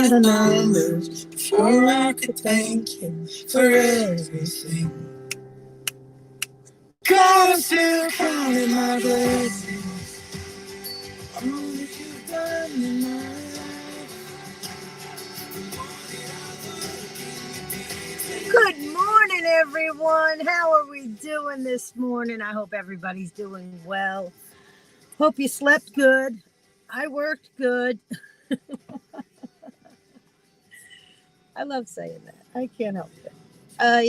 by the numbers before I could thank you for everything. God, I'm still counting my blessings. All that you've done in my life. Good morning, everyone. How are we doing this morning? I hope everybody's doing well. Hope you slept good. I worked good. I love saying that. I can't help it. I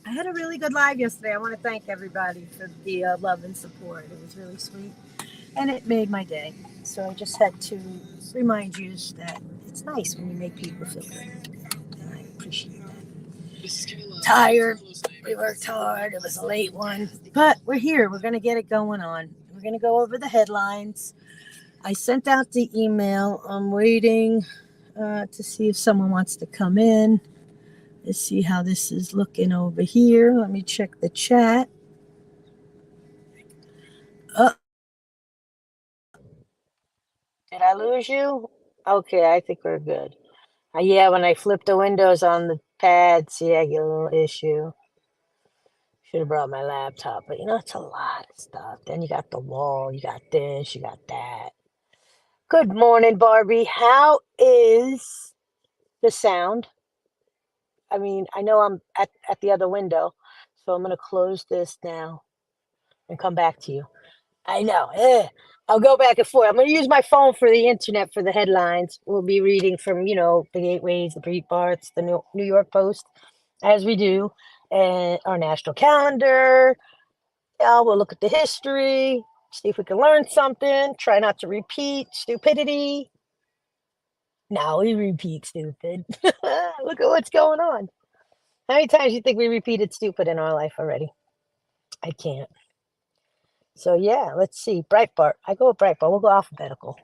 had a really good live yesterday. I want to thank everybody for the love and support. It was really sweet, and it made my day. So I just had to remind you that it's nice when you make people feel good, and I appreciate that. Tired. We worked hard. It was a late one, but we're here. We're going to get it going on. We're going to go over the headlines. I sent out the email. I'm waiting to see if someone wants to come in. Let's see how this is looking over here. Let me check the chat. Did I lose you? Okay, I think we're good. Yeah, when I flip the windows on the pad, see, I get a little issue. Should have brought my laptop, but it's a lot of stuff. Then you got the wall, you got this, you got that. Good morning, Barbie. How is the sound? I mean, I know I'm at the other window, so I'm going to close this now and come back to you. I know. I'll go back and forth. I'm going to use my phone for the internet for the headlines. We'll be reading from, the Gateways, the Breitbarts, the New York Post, as we do, and our national calendar. We'll look at the history, see if we can learn something, try not to repeat stupidity. Now we repeat stupid. Look at what's going on. How many times do you think we repeated stupid in our life already? I can't. So yeah, let's see. Breitbart. I go with Breitbart. We'll go alphabetical.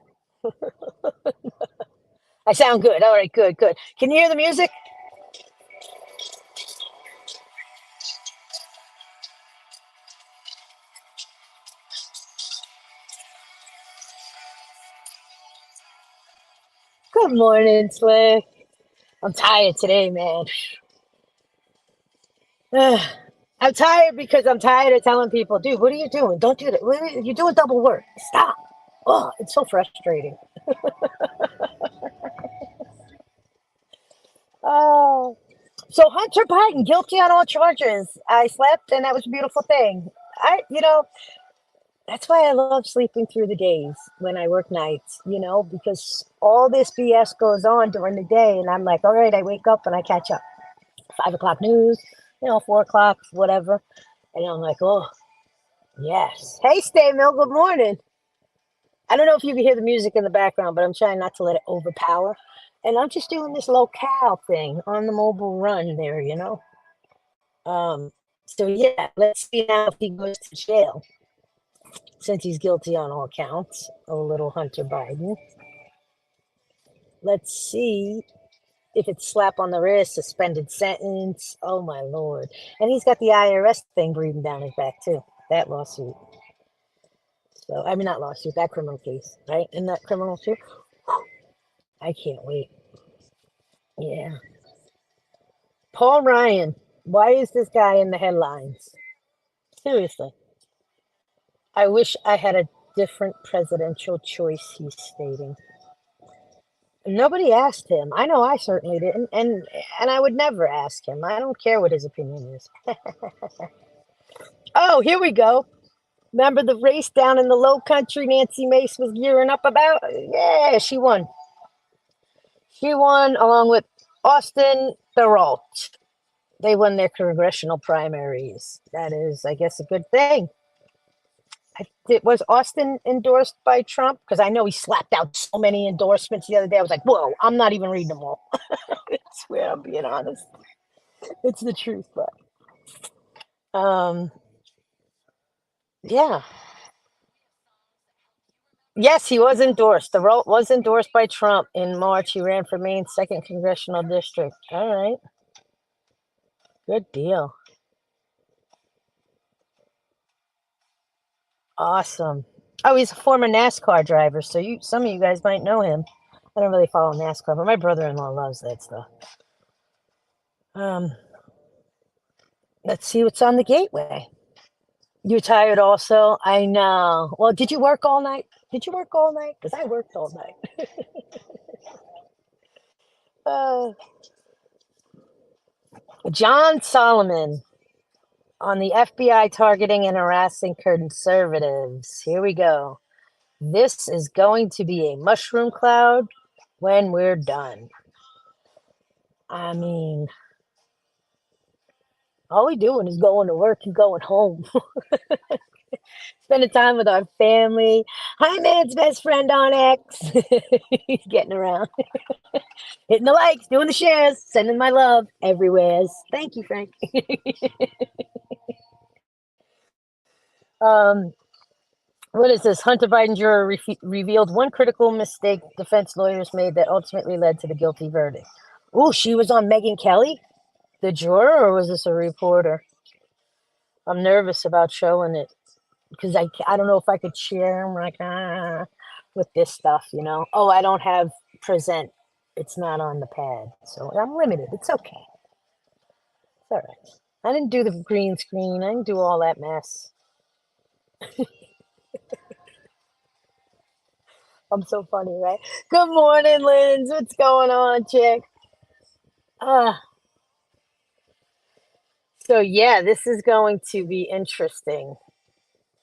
I sound good. All right, good, good. Can you hear the music? Good morning, Slick. I'm tired today, man. I'm tired because I'm tired of telling people, dude, what are you doing? Don't do that. You're doing double work. Stop. Oh, it's so frustrating. Oh, so Hunter Biden guilty on all charges. I slept, and that was a beautiful thing. That's why I love sleeping through the days when I work nights. Because all this BS goes on during the day, and I'm like, all right, I wake up and I catch up. 5 o'clock news, 4 o'clock, whatever, and I'm like, oh, yes. Hey, Stay Mill, good morning. I don't know if you can hear the music in the background, but I'm trying not to let it overpower. And I'm just doing this locale thing on the mobile run there. So yeah, let's see now if he goes to jail since he's guilty on all counts. Oh, little Hunter Biden. Let's see if it's slap on the wrist, suspended sentence. Oh my Lord. And he's got the IRS thing breathing down his back too. That lawsuit. So I mean not lawsuit, that criminal case, right? Isn't that criminal too? I can't wait. Yeah. Paul Ryan. Why is this guy in the headlines? Seriously. I wish I had a different presidential choice, he's stating. Nobody asked him. I know I certainly didn't, and I would never ask him. I don't care what his opinion is. Oh, here we go. Remember the race down in the Low Country Nancy Mace was gearing up about? Yeah, she won. She won along with Austin Thuralt. They won their congressional primaries. That is, I guess, a good thing. Was Austin endorsed by Trump? Because I know he slapped out so many endorsements the other day. I was like, whoa, I'm not even reading them all. I swear, I'm being honest. It's the truth, but yeah. Yes, he was endorsed. The role was endorsed by Trump in March. He ran for Maine's 2nd congressional district. All right. Good deal. Awesome. Oh, he's a former NASCAR driver, so some of you guys might know him. I don't really follow NASCAR, but my brother-in-law loves that stuff. Um, let's see what's on the gateway. You're tired also? I know. Well, did you work all night? Did you work all night? Because I worked all night. Uh, John Solomon on the FBI targeting and harassing conservatives. Here we go. This is going to be a mushroom cloud when we're done. I mean, all we doing is going to work and going home. Spending time with our family. Hi, man's best friend on X. He's getting around. Hitting the likes, doing the shares, sending my love everywhere. Thank you, Frank. um, what is this? Hunter Biden juror revealed one critical mistake defense lawyers made that ultimately led to the guilty verdict. Oh, she was on Megyn Kelly, the juror, or was this a reporter? I'm nervous about showing it because I don't know if I could share them like with this stuff, you know. Oh, I don't have present. It's not on the pad, so I'm limited. It's okay. It's all right. I didn't do the green screen. I didn't do all that mess. I'm so funny, right? Good morning, Linz. What's going on, chick? Uh, so yeah, this is going to be interesting.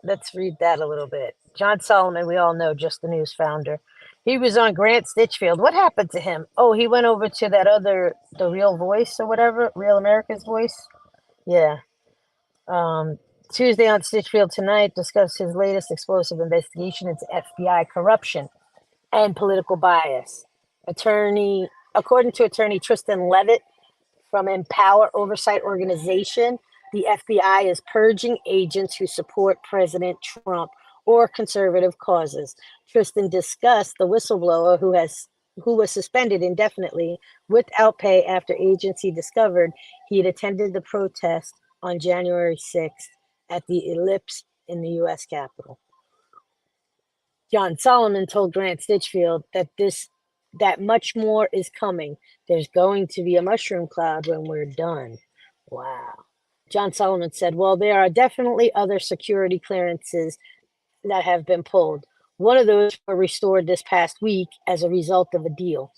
Let's read that a little bit. John Solomon, we all know, Just the News founder. He was on Grant Stinchfield. What happened to him? Oh, he went over to that other, the Real Voice or whatever, Real America's Voice. Yeah. Um, Tuesday on Stinchfield Tonight discussed his latest explosive investigation into FBI corruption and political bias. According to attorney Tristan Levitt from Empower Oversight Organization, the FBI is purging agents who support President Trump or conservative causes. Tristan discussed the whistleblower who was suspended indefinitely without pay after agency discovered he had attended the protest on January 6th at the Ellipse in the U.S. Capitol. John Solomon told Grant Stinchfield that much more is coming. There's going to be a mushroom cloud when we're done. Wow. John Solomon said, well, there are definitely other security clearances that have been pulled. One of those were restored this past week as a result of a deal.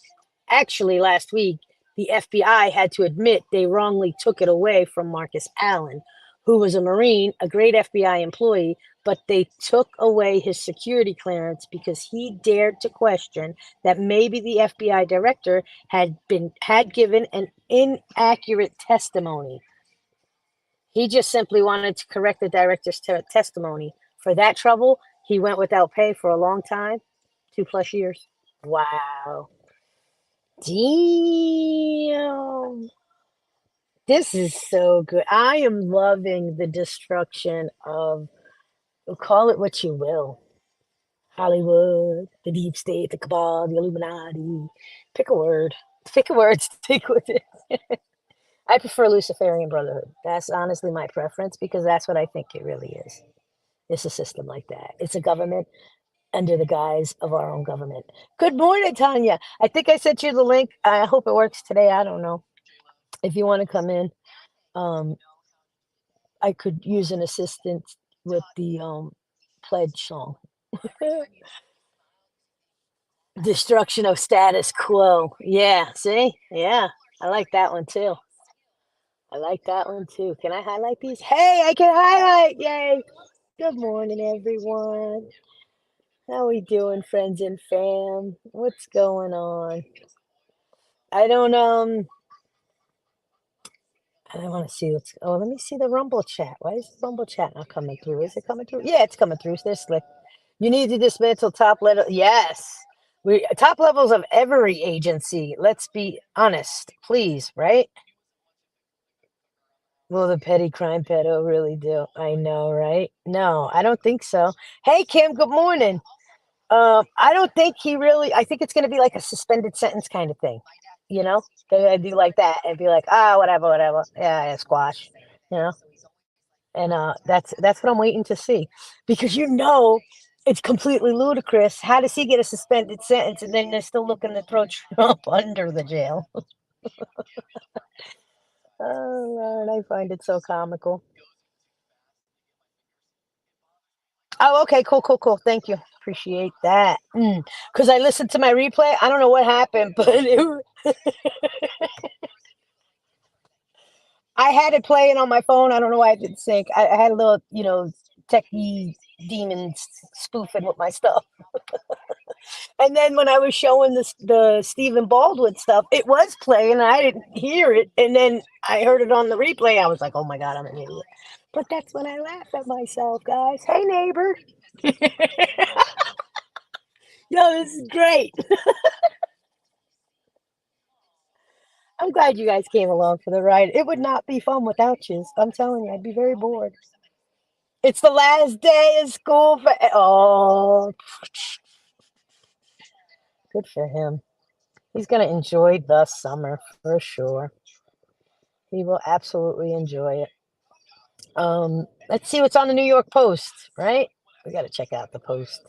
Actually, last week, the FBI had to admit they wrongly took it away from Marcus Allen, who was a Marine, a great FBI employee, but they took away his security clearance because he dared to question that maybe the FBI director had given an inaccurate testimony. He just simply wanted to correct the director's testimony. For that trouble, he went without pay for a long time, 2+ years. Wow. Damn. This is so good. I am loving the destruction of, call it what you will. Hollywood, the deep state, the cabal, the Illuminati. Pick a word. Pick a word, stick with it. I prefer Luciferian Brotherhood. That's honestly my preference because that's what I think it really is. It's a system like that. It's a government under the guise of our own government. Good morning, Tanya. I think I sent you the link. I hope it works today. I don't know. If you want to come in, um, I could use an assistant with the pledge song. Destruction of status quo. Yeah, see? Yeah, I like that one too. I like that one too. Can I highlight these? Hey, I can highlight. Yay. Good morning, everyone. How we doing, friends and fam? What's going on? I don't I want to see what's let me see the Rumble chat. Why is the Rumble chat not coming through? Is it coming through? Yeah, it's coming through. They're slick. You need to dismantle top level. Yes. We top levels of every agency. Let's be honest, please, right? Will the petty crime pedo really do? I know, right? No, I don't think so. Hey, Kim, good morning. I don't think he really. I think it's going to be like a suspended sentence kind of thing. You know, they're going to do like that and be like, ah, whatever, whatever. Yeah, squash. You know, and that's what I'm waiting to see, because It's completely ludicrous. How does he get a suspended sentence and then they're still looking to throw Trump under the jail? Oh, Lord, I find it so comical. Oh, okay, cool, cool, cool. Thank you. Appreciate that. Because I listened to my replay. I don't know what happened, but I had it playing on my phone. I don't know why it didn't sync. I had a little, techie demons spoofing with my stuff. And then when I was showing the Stephen Baldwin stuff, it was playing and I didn't hear it. And then I heard it on the replay. I was like, oh my God, I'm an idiot. But that's when I laugh at myself, guys. Hey, neighbor. Yo, this is great. I'm glad you guys came along for the ride. It would not be fun without you. I'm telling you, I'd be very bored. It's the last day of school for. Oh, good for him. He's going to enjoy the summer for sure. He will absolutely enjoy it. Let's see what's on the New York Post, right? We got to check out the Post.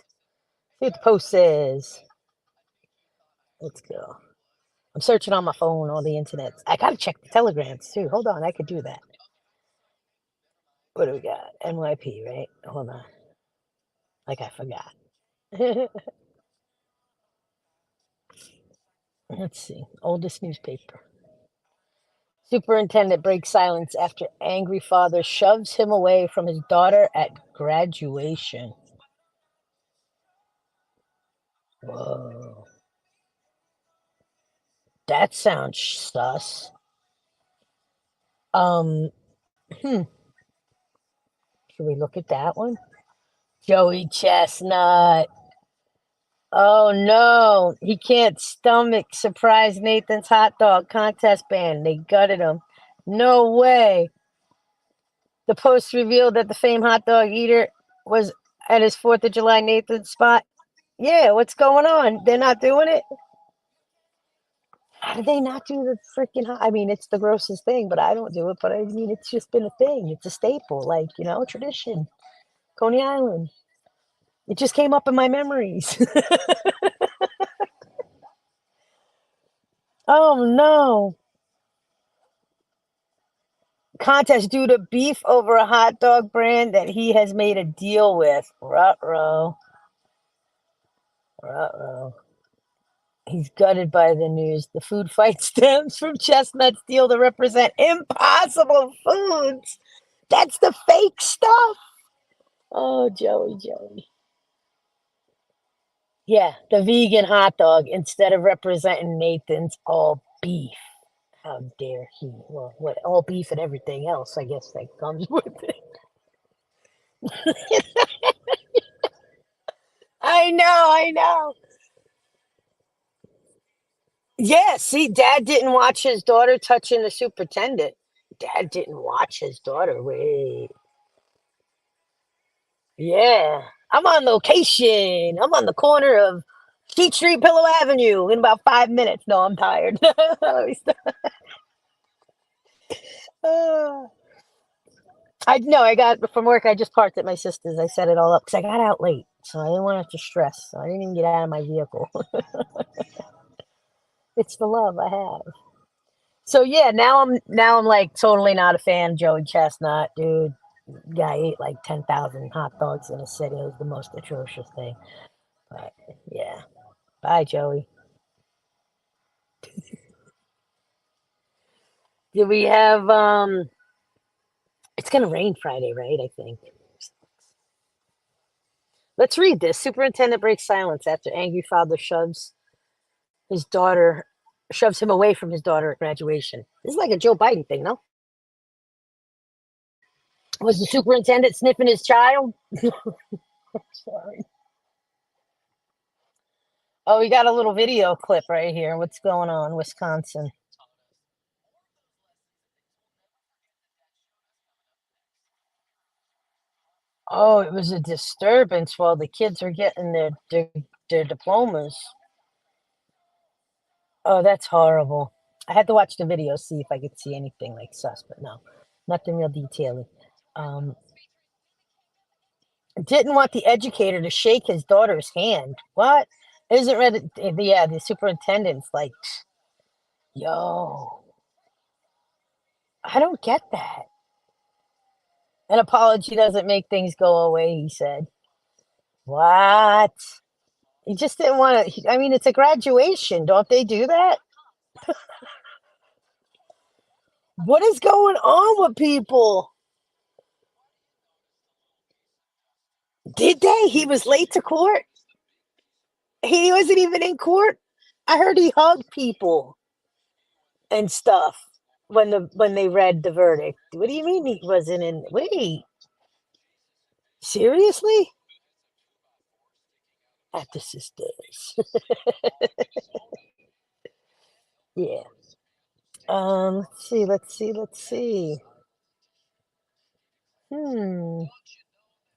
See what the Post says. Let's go. I'm searching on my phone, all the internet. I got to check the telegrams too. Hold on, I could do that. What do we got? NYP, right? Hold on. Like I forgot. Let's see. Oldest newspaper. Superintendent breaks silence after angry father shoves him away from his daughter at graduation. Whoa. That sounds sus. Um, hmm. Should we look at that one? Joey Chestnut. Oh no, he can't stomach surprise Nathan's hot dog contest ban. They gutted him. No way. The Post revealed that the famed hot dog eater was at his 4th of July Nathan spot. Yeah, what's going on? They're not doing it? How did they not do the freaking hot? I mean, it's the grossest thing, but I don't do it. But I mean, it's just been a thing. It's a staple, like, tradition. Coney Island. It just came up in my memories. Oh no. Contest due to beef over a hot dog brand that he has made a deal with. Ruh-roh. Ruh-roh. He's gutted by the news. The food fight stems from Chestnut's deal to represent Impossible Foods. That's the fake stuff. Oh, Joey. Yeah, the vegan hot dog instead of representing Nathan's all beef. How dare he? Well, what all beef and everything else, I guess that comes with it. I know. Yeah, see, Dad didn't watch his daughter touching the superintendent. Dad didn't watch his daughter. Wait. Yeah. I'm on location. I'm on the corner of Sheet Street, Pillow Avenue in about 5 minutes. No, I'm tired. Let me stop. Uh, I know I got from work. I just parked at my sister's. I set it all up because I got out late, so I didn't want to have to stress. So I didn't even get out of my vehicle. It's the love I have. So yeah, now I'm like totally not a fan of Joey Chestnut, dude. Guy ate like 10,000 hot dogs in a city. It was the most atrocious thing. But yeah, bye, Joey. Did we have? It's gonna rain Friday, right? I think. Let's read this. Superintendent breaks silence after angry father his daughter shoves him away from his daughter at graduation. This is like a Joe Biden thing, no? Was the superintendent sniffing his child? Sorry. Oh, we got a little video clip right here. What's going on, Wisconsin? Oh, it was a disturbance while the kids are getting their diplomas. Oh, that's horrible. I had to watch the video, see if I could see anything like sus, but no, nothing real detailed. Um, Didn't want the educator to shake his daughter's hand. What? Isn't ready? Yeah, the superintendent's like, yo, I don't get that. An apology doesn't make things go away, he said. What? He just didn't want to. I mean, it's a graduation. Don't they do that? What is going on with people? Did they? He was late to court. He wasn't even in court. I heard he hugged people and stuff when they read the verdict. What do you mean he wasn't in? Wait, seriously? At the sisters. Yeah. Let's see. Let's see. Let's see. Hmm.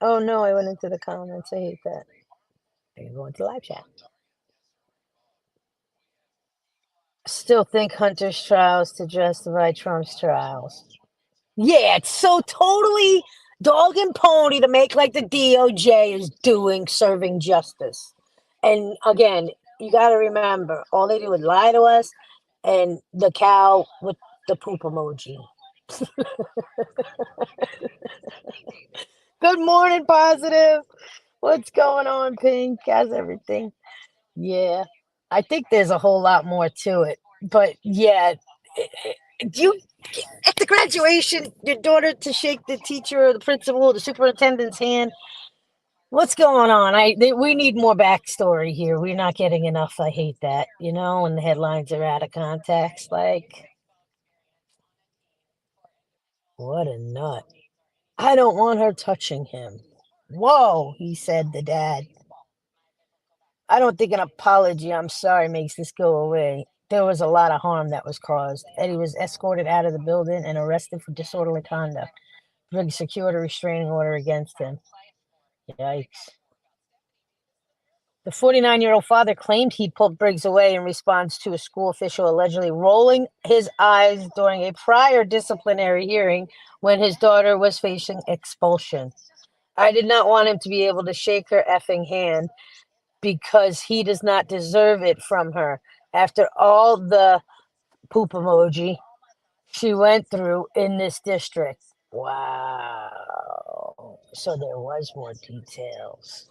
Oh no, I went into the comments. I hate that. I can go into live chat. Still think Hunter's trials to justify Trump's trials. Yeah, it's so totally dog and pony to make like the DOJ is doing serving justice. And again, you got to remember, all they do is lie to us and the cow with the poop emoji. Good morning, positive. What's going on, Pink? How's everything? Yeah, I think there's a whole lot more to it. But yeah, do you at the graduation, your daughter to shake the teacher or the principal or the superintendent's hand? What's going on? We need more backstory here. We're not getting enough. I hate that. When the headlines are out of context. Like, what a nut! I don't want her touching him. Whoa, he said. The dad. I don't think an apology, I'm sorry, makes this go away. There was a lot of harm that was caused. Eddie was escorted out of the building and arrested for disorderly conduct. Briggs secured a restraining order against him. Yikes. The 49-year-old father claimed he pulled Briggs away in response to a school official allegedly rolling his eyes during a prior disciplinary hearing when his daughter was facing expulsion. I did not want him to be able to shake her effing hand because he does not deserve it from her. After all the poop emoji she went through in this district. Wow. So there was more details.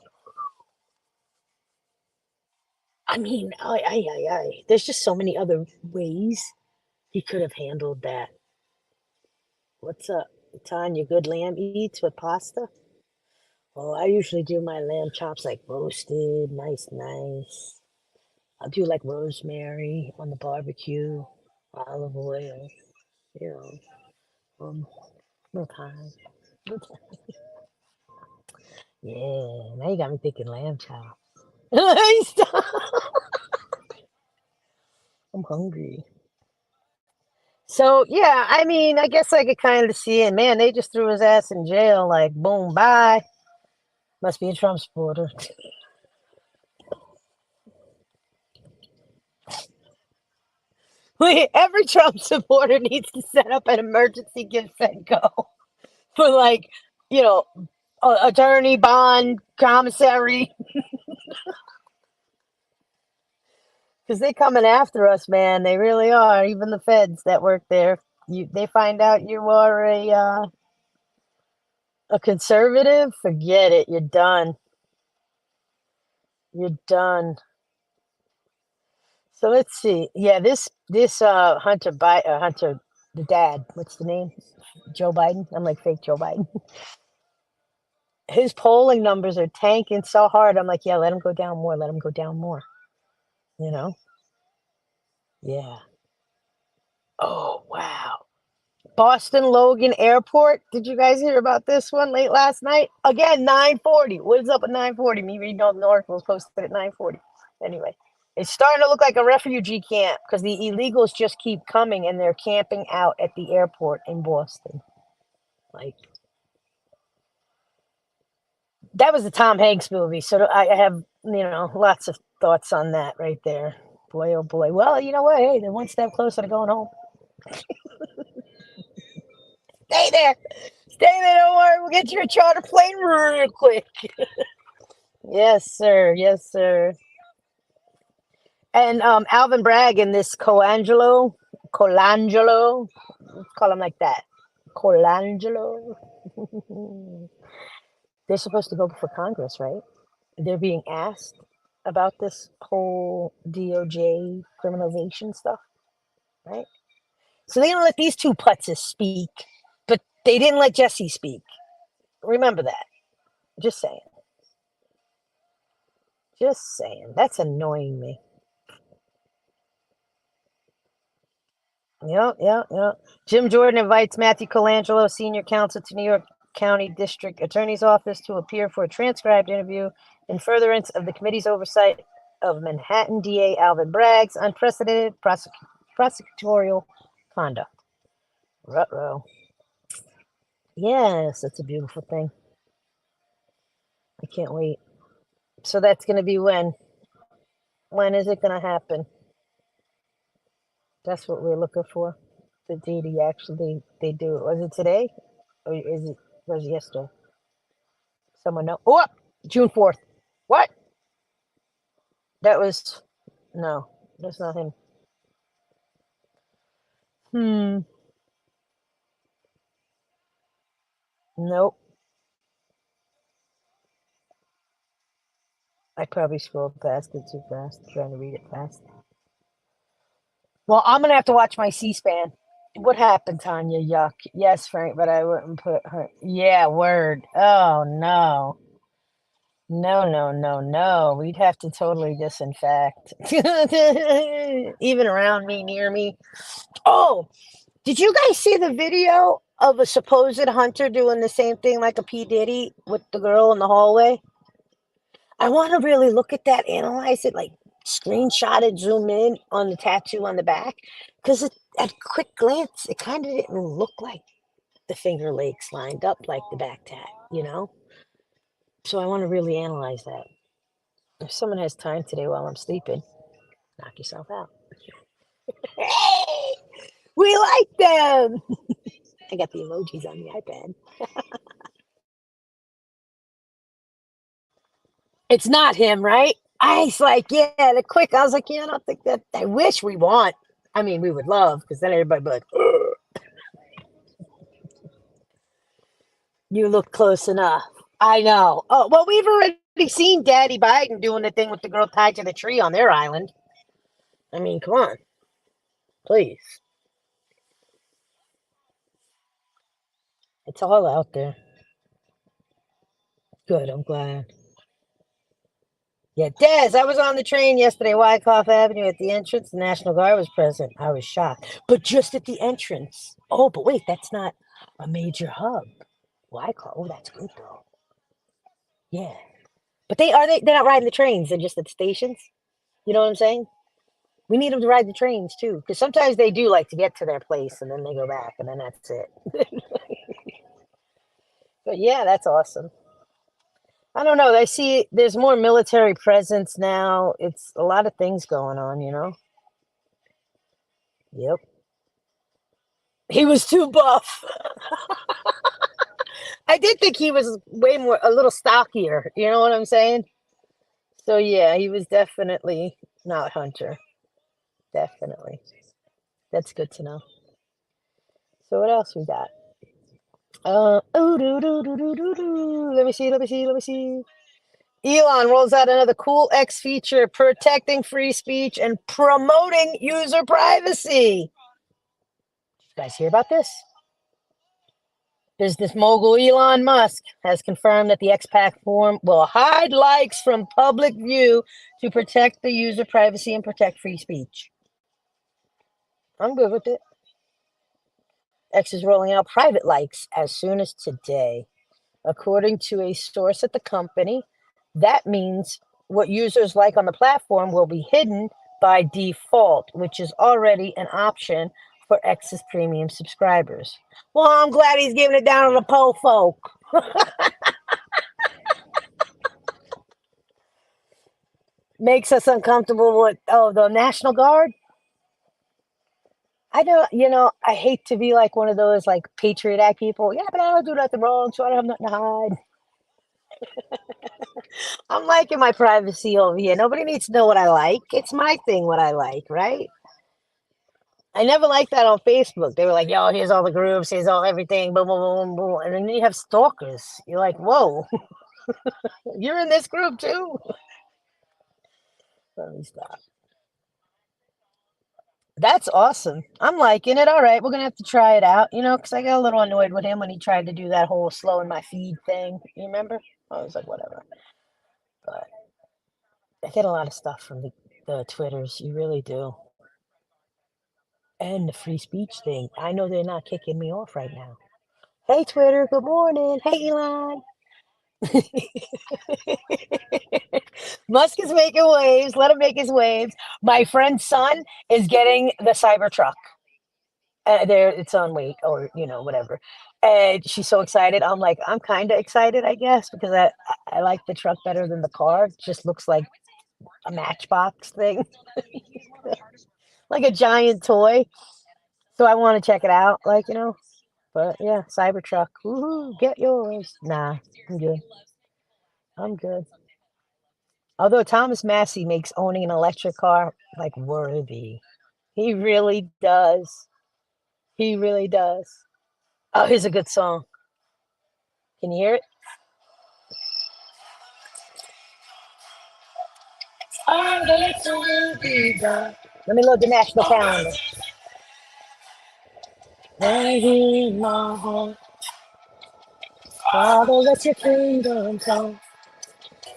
I mean, there's just so many other ways he could have handled that. What's up, Tanya? Good lamb eats with pasta? Oh, I usually do my lamb chops like roasted, nice, nice. I'll do like rosemary on the barbecue, olive oil, you know, no time. No time. Yeah, now you got me thinking lamb chops. Stop. I'm hungry. So yeah, I mean, I guess I could kind of see it. Man, they just threw his ass in jail. Like, boom, bye. Must be a Trump supporter. Every Trump supporter needs to set up an emergency give and go for like, you know, attorney, bond, commissary, because they coming after us, man. They really are. Even the feds that work there, they find out you are a conservative. Forget it. You're done. You're done. So let's see. Yeah, this Hunter the dad. What's the name? Joe Biden. I'm like fake Joe Biden. His polling numbers are tanking so hard. I'm like, yeah, let him go down more. Let him go down more. You know? Yeah. Oh wow. Boston Logan Airport. Did you guys hear about this one late last night? Again, 9:40. What is up at 9:40? Me reading all the articles posted at 9:40. Anyway, it's starting to look like a refugee camp because the illegals just keep coming and they're camping out at the airport in Boston. Like that was the Tom Hanks movie, so I have lots of thoughts on that right there. Boy, oh boy. Well, you know what? Hey, they're one step closer to going home. Stay there. Stay there, don't worry. We'll get you a charter plane real quick. Yes, sir. Yes, sir. And Alvin Bragg and this Colangelo, let's call him like that. Colangelo. They're supposed to go before Congress, right? They're being asked about this whole DOJ criminalization stuff, right? So they don't let these two putzes speak, but they didn't let Jesse speak. Remember that. Just saying. Just saying. That's annoying me. Yep. Jim Jordan invites Matthew Colangelo, senior counsel to New York County District Attorney's Office, to appear for a transcribed interview in furtherance of the committee's oversight of Manhattan DA Alvin Bragg's unprecedented prosecutorial conduct. Ruh-roh. Yes, it's a beautiful thing. I can't wait. So that's going to be when? When is it going to happen? That's what we're looking for. The date actually they do it. Was it today? Or was it yesterday? Someone know? Oh, June 4th. What? That was no, that's not him. Nope. I probably scrolled past it too fast, trying to read it fast. Well, I'm gonna have to watch my C-SPAN. What happened, Tanya? Yuck. Yes, Frank, but I wouldn't put her. Yeah, word. Oh no. No. We'd have to totally disinfect. Even around me, near me. Oh, did you guys see the video of a supposed hunter doing the same thing like a P. Diddy with the girl in the hallway? I want to really look at that, analyze it, like screenshot it, zoom in on the tattoo on the back. Because at quick glance, it kind of didn't look like the Finger Lakes lined up like the back tat, you know? So I want to really analyze that. If someone has time today while I'm sleeping, knock yourself out. Hey, we like them. I got the emojis on the iPad. It's not him, right? I was like, yeah, the quick. I was like, yeah, I don't think that. I wish we want. I mean, we would love, because then everybody would be like, ugh. You look close enough. I know. Oh, well, we've already seen Daddy Biden doing the thing with the girl tied to the tree on their island. I mean, come on. Please. It's all out there. Good, I'm glad. Yeah, Des, I was on the train yesterday, Wyckoff Avenue at the entrance. The National Guard was present. I was shocked. But just at the entrance. Oh, but wait, that's not a major hub. Wyckoff. Oh, that's good though. Yeah. But they're not riding the trains, they're just at the stations. You know what I'm saying? We need them to ride the trains too. Because sometimes they do like to get to their place and then they go back and then that's it. But yeah, that's awesome. I don't know. I see there's more military presence now. It's a lot of things going on, you know? Yep. He was too buff. I did think he was a little stockier. You know what I'm saying? So yeah, he was definitely not Hunter. Definitely. That's good to know. So what else we got? Let me see. Elon rolls out another cool X feature, protecting free speech and promoting user privacy. Did you guys hear about this? Business mogul Elon Musk has confirmed that the X platform will hide likes from public view to protect the user privacy and protect free speech. I'm good with it. X is rolling out private likes as soon as today. According to a source at the company, that means what users like on the platform will be hidden by default, which is already an option for X's premium subscribers. Well, I'm glad he's giving it down to the po folk. Makes us uncomfortable with, the National Guard? I don't, I hate to be like one of those like Patriot Act people. Yeah, but I don't do nothing wrong, so I don't have nothing to hide. I'm liking my privacy over here. Nobody needs to know what I like. It's my thing, what I like, right? I never liked that on Facebook. They were like, yo, here's all the groups, here's all everything, boom, boom, boom, boom. And then you have stalkers. You're like, whoa, you're in this group too? Let me stop. That's awesome. I'm liking it. All right, we're gonna have to try it out, because I got a little annoyed with him when he tried to do that whole slowing my feed thing. You remember? I was like, whatever. But I get a lot of stuff from the Twitters. You really do. And the free speech thing. I know they're not kicking me off right now. Hey, Twitter. Good morning. Hey, Elon. Musk is making waves. Let him make his waves. My friend's son is getting the Cybertruck. There, it's on wait or whatever. And she's so excited. I'm like, I'm kind of excited, I guess, because I like the truck better than the car. It just looks like a Matchbox thing, like a giant toy. So I want to check it out, But yeah, Cybertruck. Woohoo! Get yours. Nah, I'm good. I'm good. Although Thomas Massey makes owning an electric car like worthy. He really does. He really does. Oh, here's a good song. Can you hear it? Oh, that's a worthy God. Let me load the national calendar. Right in my heart. Father, let your kingdom come.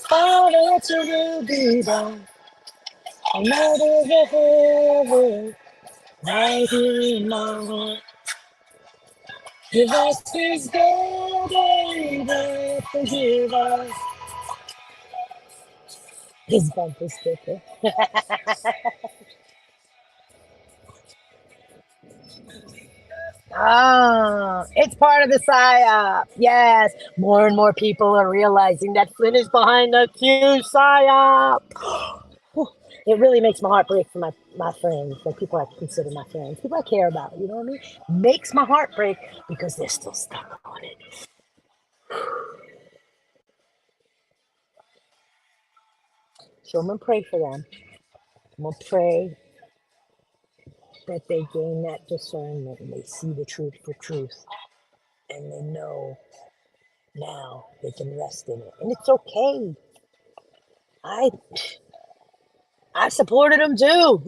Father, let your will be done. On earth as a heaven. Right here in my heart. Give us this day daily forgive us. His bumper sticker. Ah, it's part of the psyop. Yes, more and more people are realizing that Flynn is behind the Q psyop. It really makes my heart break for my friends, the people I consider my friends, people I care about. You know what I mean? Makes my heart break because they're still stuck on it. So I'm gonna pray for them. I'm gonna pray that they gain that discernment and they see the truth for truth, and they know now they can rest in it, and it's okay. I I supported them too.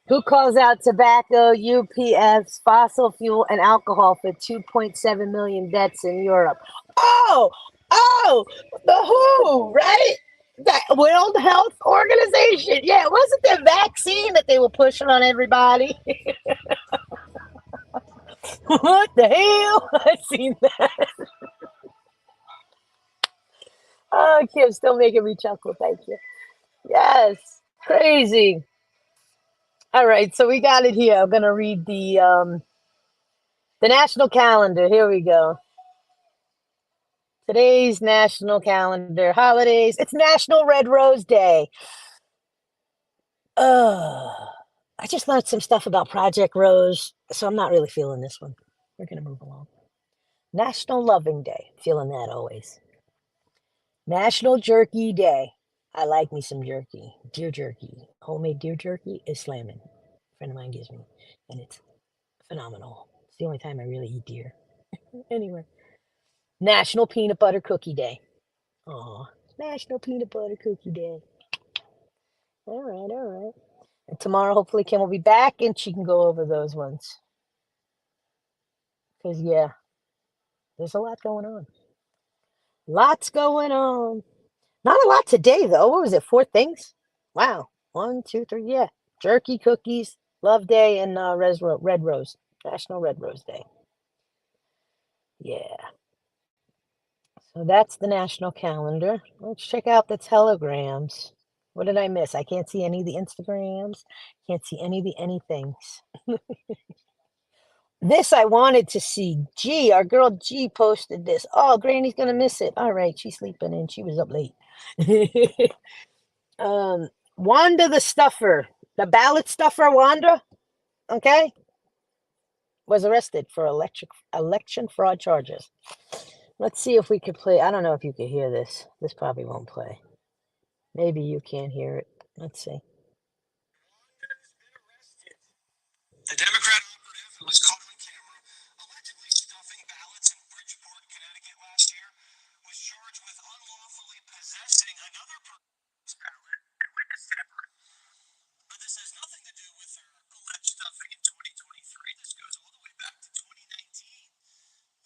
Who calls out tobacco, UPS, fossil fuel, and alcohol for 2.7 million deaths in Europe? Oh, oh, the WHO, right? The World Health Organization. Yeah, it wasn't the vaccine that they were pushing on everybody. What the hell? I've seen that. Oh, Kim's still making me chuckle. Thank you. Yes, crazy. All right, so we got it here. I'm gonna read the national calendar. Here we go. Today's national calendar holidays. It's National Red Rose Day. I just learned some stuff about Project Rose, so I'm not really feeling this one. We're gonna move along. National Loving Day. Feeling that always. National Jerky Day. I like me some jerky. Deer jerky. Homemade deer jerky is slamming. A friend of mine gives me, and it's phenomenal. It's the only time I really eat deer. Anyway, National Peanut Butter Cookie Day. Aw, National Peanut Butter Cookie Day. All right, all right. And tomorrow, hopefully, Kim will be back and she can go over those ones. Because, yeah, there's a lot going on. Lots going on. Not a lot today, though. What was it? Four things? Wow. One, two, three. Yeah. Jerky, cookies, Love Day, and Red Rose. National Red Rose Day. Yeah. So that's the national calendar. Let's check out the telegrams. What did I miss? I can't see any of the Instagrams. Can't see any of the anythings. This I wanted to see. G, our girl G posted this. Oh, Granny's gonna miss it. All right, she's sleeping and she was up late. Wanda the Stuffer. The ballot stuffer Wanda, okay, was arrested for election fraud charges. Let's see if we could play. I don't know if you could hear this. This probably won't play. Maybe you can't hear it. Let's see. The Democrat operative who was caught on camera allegedly stuffing ballots in Bridgeport, Connecticut last year was charged with unlawfully possessing another person's ballot and witness tampering. But this has nothing to do with her alleged stuffing in 2023. This goes all the way back to 2019.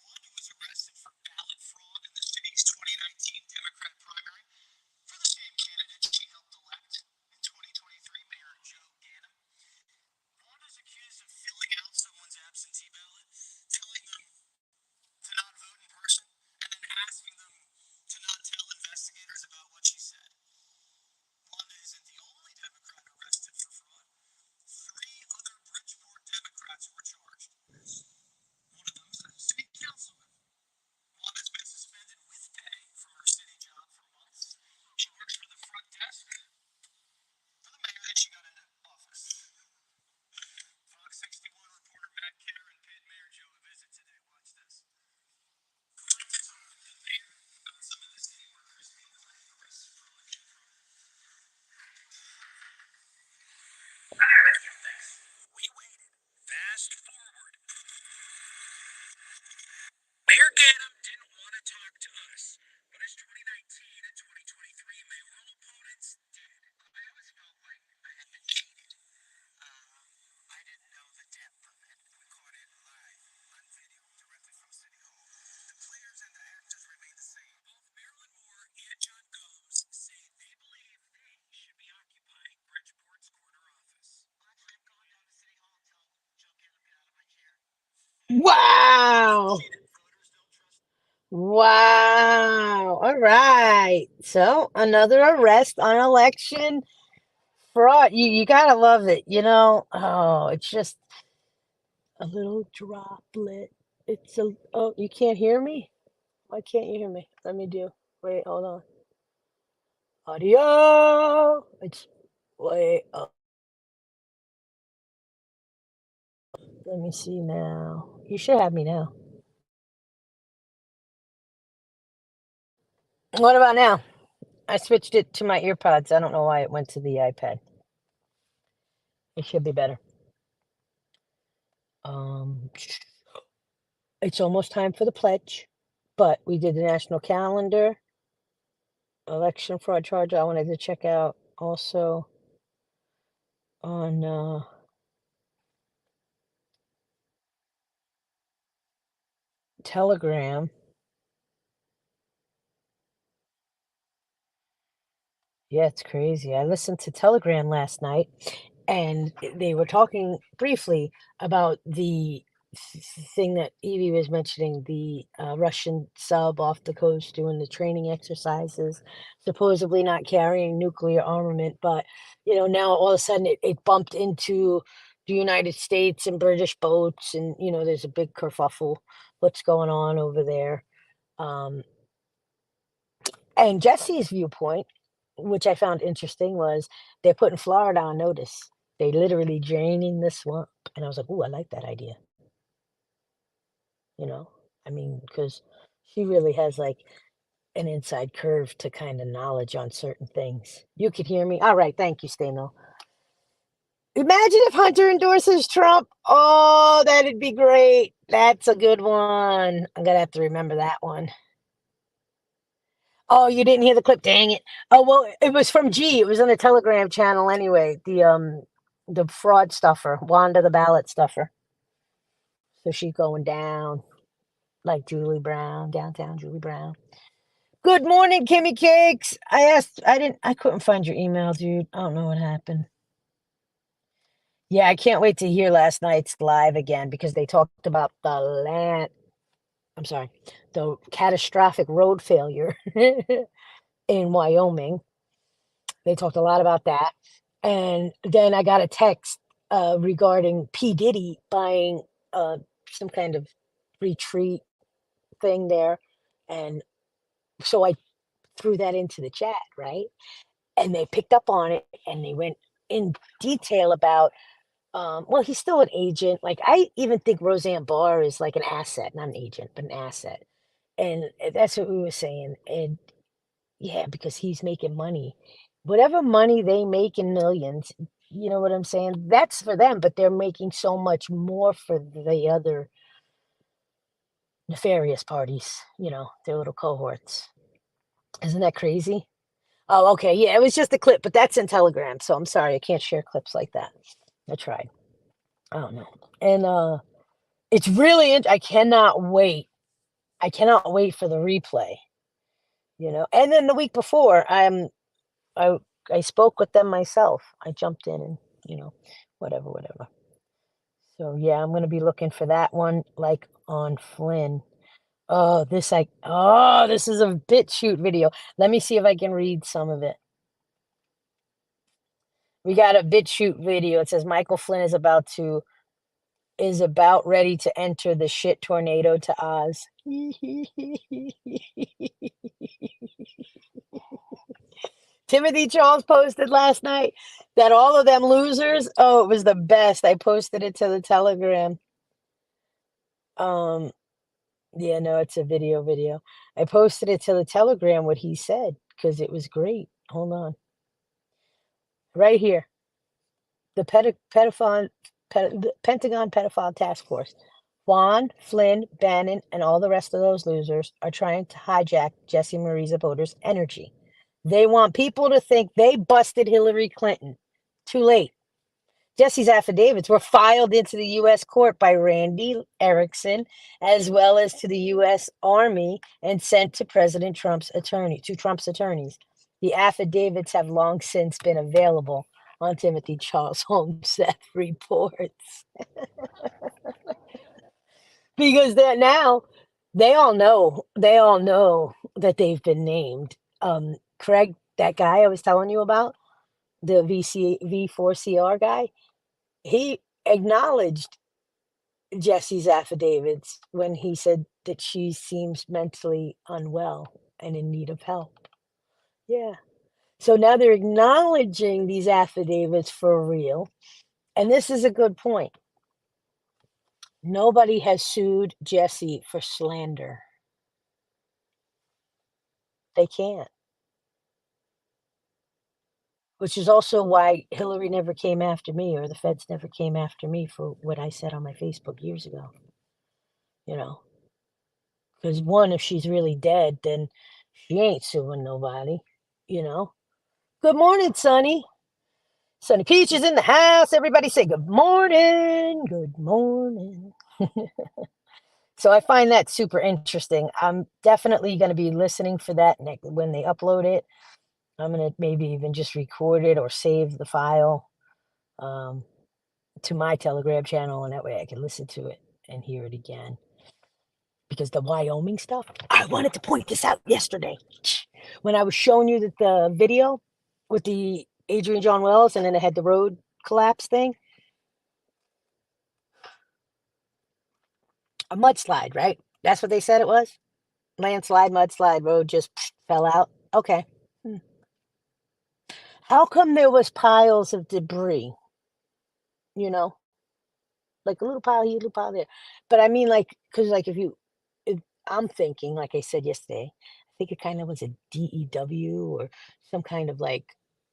Wanda was arrested for ballot fraud in the city's 2019 Democrat primary for the same candidate she helped elect in 2023, Mayor Joe Ganim. Wanda's accused of filling out someone's absentee ballot, telling them to not vote in person, and then asking them to not tell investigators about what she said. Wanda isn't the only Democrat arrested for fraud. Three other Bridgeport Democrats were charged. One of them's a city councilman. Wanda's been suspended with pay from her city job for months. She works for the front desk for the mayor that she got into office. Fox 61 reporter Matt Cameron paid Mayor Joe a visit today. Watch this. Some of the city workers being arrested for election fraud. We waited. Fast forward. Mayor Ganem didn't want to talk to us, but his 2019 and 2023 mayoral opponents did. I always felt like I had been cheated. I didn't know the depth of it. We caught it live on video directly from City Hall. The players and the actors remain the same. Both Marilyn Moore and John Gomes say they believe they should be occupying Bridgeport's corner office. I'm going down to City Hall and tell Joe Ganem get out of my chair. Wow. Wow. All right. So another arrest on election fraud. You gotta love it, you know. Oh, it's just a little droplet. It's a oh, you can't hear me? Why can't you hear me? Let me do. Wait, hold on. Audio. It's way up. Let me see now. You should have me now. What about now? I switched it to my earpods. I don't know why it went to the iPad. It should be better. Um, it's almost time for the pledge, but we did the national calendar, election fraud charge. I wanted to check out also on Telegram. Yeah, it's crazy. I listened to Telegram last night, and they were talking briefly about the thing that Evie was mentioning, the Russian sub off the coast doing the training exercises, supposedly not carrying nuclear armament, but now all of a sudden it bumped into the United States and British boats, and there's a big kerfuffle. What's going on over there? Um, and Jesse's viewpoint, which I found interesting, was they're putting Florida on notice. They literally draining the swamp, and I was like, "Ooh, I like that idea." You know, I mean, because she really has like an inside curve to kind of knowledge on certain things. You could hear me. All right, thank you, Stano. Imagine if Hunter endorses Trump. Oh, that'd be great. That's a good one. I'm gonna have to remember that one. Oh, you didn't hear the clip? Dang it. Oh, well, it was from G. It was on the Telegram channel anyway. The fraud stuffer, Wanda the ballot stuffer. So she's going down like Julie Brown, downtown Julie Brown. Good morning, Kimmy Cakes. I couldn't find your email, dude. I don't know what happened. Yeah, I can't wait to hear last night's live again because they talked about I'm sorry, the catastrophic road failure in Wyoming. They talked a lot about that. And then I got a text regarding P. Diddy buying some kind of retreat thing there. And so I threw that into the chat, right? And they picked up on it and they went in detail about, well, he's still an agent. Like, I even think Roseanne Barr is like an asset, not an agent, but an asset. And that's what we were saying. And yeah, because he's making money. Whatever money they make in millions, you know what I'm saying? That's for them, but they're making so much more for the other nefarious parties, their little cohorts. Isn't that crazy? Oh, okay. Yeah, it was just a clip, but that's in Telegram. So I'm sorry, I can't share clips like that. I tried. I don't know. And it's really I cannot wait. I cannot wait for the replay, And then the week before, I I spoke with them myself. I jumped in and, you know, whatever. So yeah, I'm gonna be looking for that one, like on Flynn. This is a BitChute video. Let me see if I can read some of it. We got a BitChute video. It says Michael Flynn is about ready to enter the shit tornado to Oz. Timothy Charles posted last night that all of them losers, oh, it was the best. I posted it to the Telegram. Um, yeah, no, it's a video. I posted it to the Telegram what he said because it was great. Hold on. Right here. The the Pentagon Pedophile Task Force. Juan, Flynn, Bannon, and all the rest of those losers are trying to hijack Jesse Marie Zabota's energy. They want people to think they busted Hillary Clinton. Too late. Jesse's affidavits were filed into the U.S. court by Randy Erickson, as well as to the U.S. Army, and sent to Trump's attorneys. The affidavits have long since been available on Timothy Charles Holmes' reports. Because now they all know that they've been named. Craig, that guy I was telling you about, the V4CR guy, he acknowledged Jesse's affidavits when he said that she seems mentally unwell and in need of help. Yeah. So now they're acknowledging these affidavits for real. And this is a good point. Nobody has sued Jesse for slander. They can't. Which is also why Hillary never came after me or the feds never came after me for what I said on my Facebook years ago. You know, because one, if she's really dead, then she ain't suing nobody, you know. Good morning, Sonny. Sonny Peach is in the house. Everybody say good morning. Good morning. So I find that super interesting. I'm definitely going to be listening for that when they upload it. I'm going to maybe even just record it or save the file um, to my Telegram channel, and that way I can listen to it and hear it again. Because the Wyoming stuff, I wanted to point this out yesterday when I was showing you the video with the Adrian John Wells, and then it had the road collapse thing. A mudslide, right? That's what they said it was? Landslide, mudslide, road just fell out. Okay. How come there was piles of debris? You know, like a little pile here, a little pile there. But I mean, like, because like if I'm thinking, like I said yesterday, I think it kind of was a DEW or some kind of like,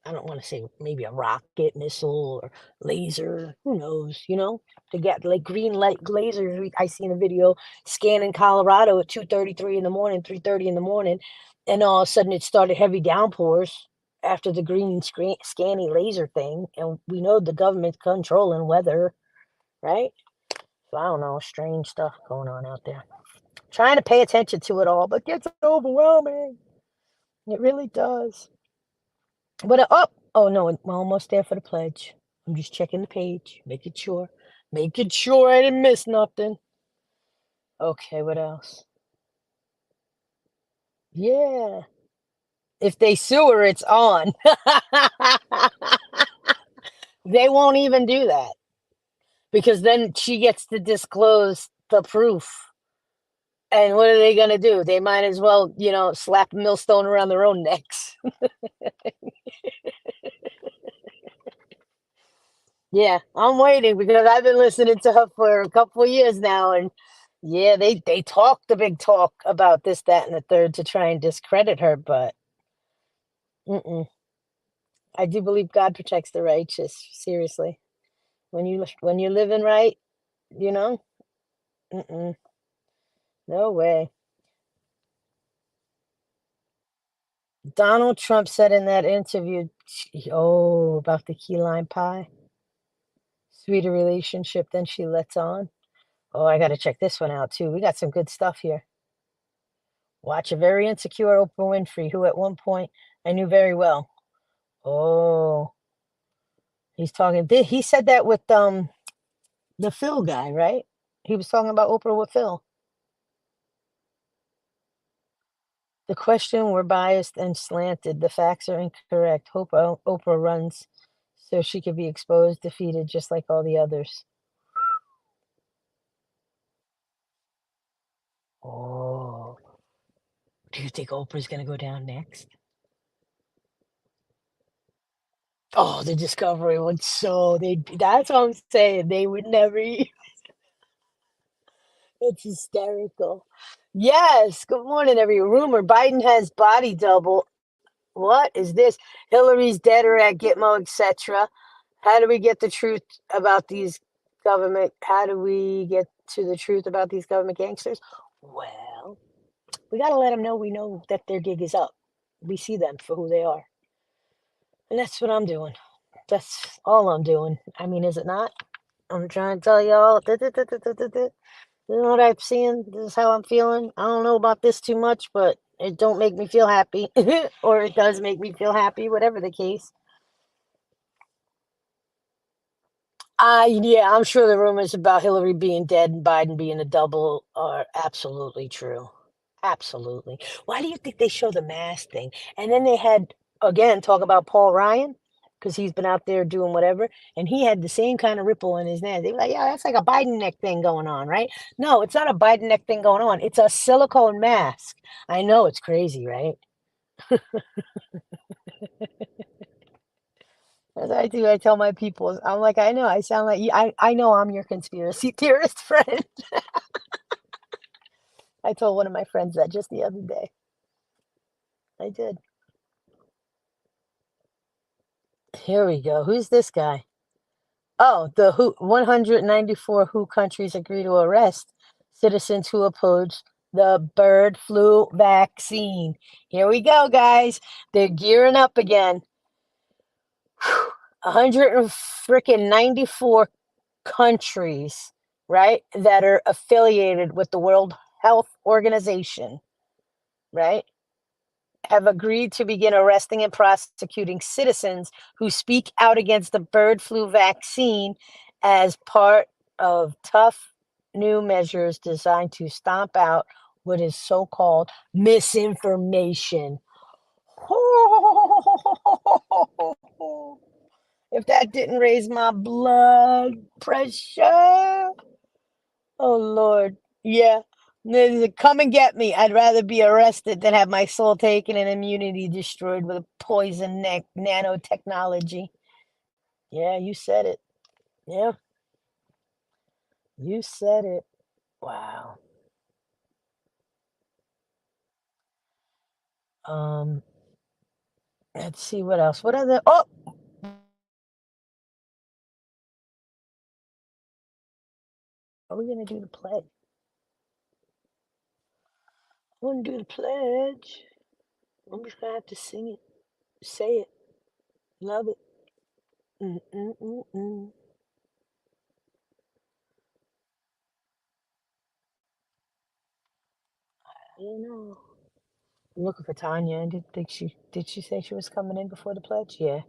I don't want to say maybe a rocket missile or laser, who knows, to get like green light lasers. I seen a video scanning Colorado at 2:33 in the morning, 3:30 in the morning, and all of a sudden it started heavy downpours after the green scanny laser thing. And we know the government's controlling weather, right? So I don't know, strange stuff going on out there. Trying to pay attention to it all, but gets overwhelming. It really does. But oh no, we're almost there for the pledge. I'm just checking the page, making sure I didn't miss nothing. Okay, what else? Yeah. If they sue her, it's on. They won't even do that because then she gets to disclose the proof. And what are they gonna do? They might as well, slap a millstone around their own necks. Yeah, I'm waiting because I've been listening to her for a couple of years now, and yeah, they talk the big talk about this, that, and the third to try and discredit her, but mm-mm. I do believe God protects the righteous. Seriously, when you're living right, you know, mm-mm, no way. Donald Trump said in that interview, oh, about the key lime pie, sweeter relationship than she lets on. Oh, I got to check this one out too. We got some good stuff here. Watch a very insecure Oprah Winfrey, who at one point I knew very well. Oh, he's talking. He said that with the Phil guy, right? He was talking about Oprah with Phil. The question were biased and slanted. The facts are incorrect. Hope Oprah runs so she could be exposed, defeated, just like all the others. Oh, do you think Oprah's gonna go down next? Oh, the Discovery one. So they that's what I'm saying. They would never. It's hysterical. Yes. Good morning, every rumor. Biden has body double. What is this? Hillary's dead or at Gitmo, etc. How do we get the truth about these government? How do we get to the truth about these government gangsters? Well, we got to let them know we know that their gig is up. We see them for who they are. And that's what I'm doing. That's all I'm doing. I mean, is it not? I'm trying to tell y'all. You know what I'm seeing? This is how I'm feeling. I don't know about this too much, but it don't make me feel happy, or it does make me feel happy, whatever the case. Yeah, I'm sure the rumors about Hillary being dead and Biden being a double are absolutely true. Absolutely. Why do you think they show the mask thing? And then they had again talk about Paul Ryan because he's been out there doing whatever, and he had the same kind of ripple in his neck. They were like, "Yeah, that's like a Biden neck thing going on, right?" No, it's not a Biden neck thing going on. It's a silicone mask. I know it's crazy, right? As I do, I tell my people, I'm like, I know, I sound like you. I know I'm your conspiracy theorist friend. I told one of my friends that just the other day. I did. Here we go. Who's this guy? Oh, the WHO 194 WHO countries agree to arrest citizens who oppose the bird flu vaccine. Here we go, guys. They're gearing up again. 100 and freaking 94 countries, right, that are affiliated with the World Health Organization, right, have agreed to begin arresting and prosecuting citizens who speak out against the bird flu vaccine as part of tough new measures designed to stomp out what is so called misinformation. If that didn't raise my blood pressure, oh Lord. Yeah. Come and get me. I'd rather be arrested than have my soul taken and immunity destroyed with a poison neck nanotechnology. Yeah, you said it. Yeah, you said it. Wow. Um, let's see what else. What other are we gonna do the pledge? I wanna do the pledge. I'm just gonna have to sing it. Say it. Love it. Mm, mm, mm, mm. I don't know. I'm looking for Tanya. I didn't think she say she was coming in before the pledge? Yeah.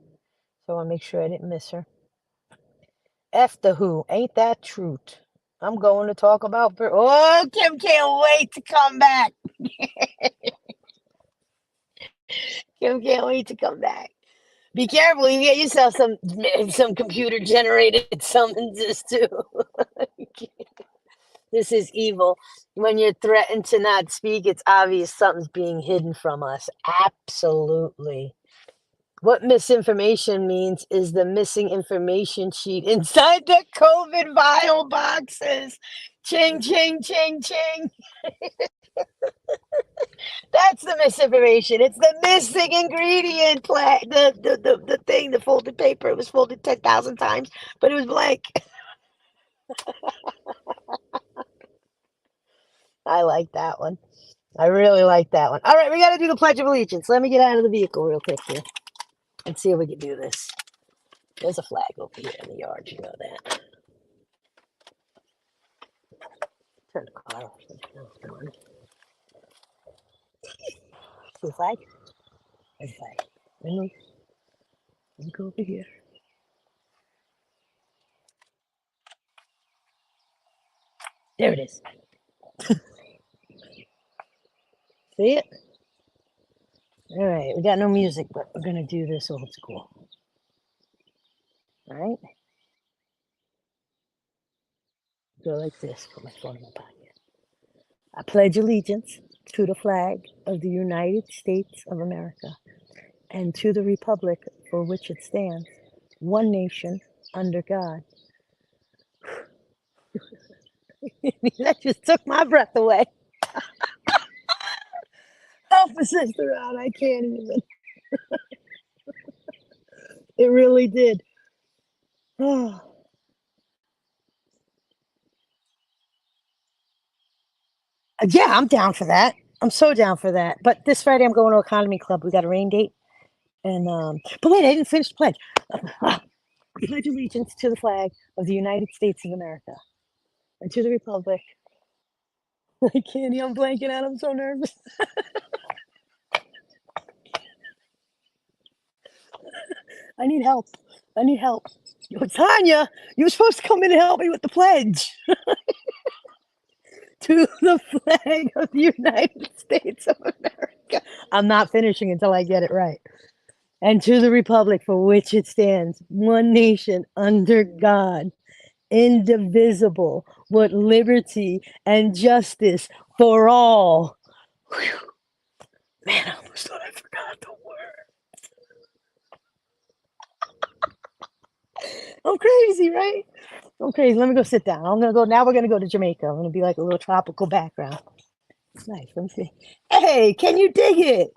So I wanna make sure I didn't miss her. F the who. Ain't that truth? I'm going to talk about oh, Kim can't wait to come back. Kim can't wait to come back. Be careful, you get yourself some computer generated summonses too. This is evil. When you're threatened to not speak, it's obvious something's being hidden from us. Absolutely. What misinformation means is the missing information sheet inside the COVID vial boxes. Ching, ching, ching, ching. That's the misinformation. It's the missing ingredient. The thing, the folded paper. It was folded 10,000 times, but it was blank. I like that one. I really like that one. All right, we got to do the Pledge of Allegiance. Let me get out of the vehicle real quick here and see if we can do this. There's a flag over here in the yard. You know that. Turn the car off. Come on. See the flag? There's the flag. Let me go over here. There it is. See it? All right, we got no music, but we're gonna do this old school. All right, go like this. Put my phone in my pocket. I pledge allegiance to the flag of the United States of America and to the republic for which it stands, one nation, under God. That just took my breath away. Help a sister out. I can't even. It really did. Oh. Yeah, I'm down for that. I'm so down for that. But this Friday, I'm going to Economy Club. We got a rain date. And but wait, I didn't finish the pledge. I pledge allegiance to the flag of the United States of America and to the republic. I can't. I'm blanking out. I'm so nervous. I need help. I need help. Yo, Tanya, you were supposed to come in and help me with the pledge to the flag of the United States of America. I'm not finishing until I get it right. And to the republic for which it stands, one nation under God, indivisible, with liberty and justice for all. Whew. Man, I almost thought I forgot the word. I'm crazy, right? I'm crazy. Let me go sit down. I'm gonna go now. We're gonna go to Jamaica. I'm gonna be like a little tropical background. It's nice. Let me see. Hey, can you dig it?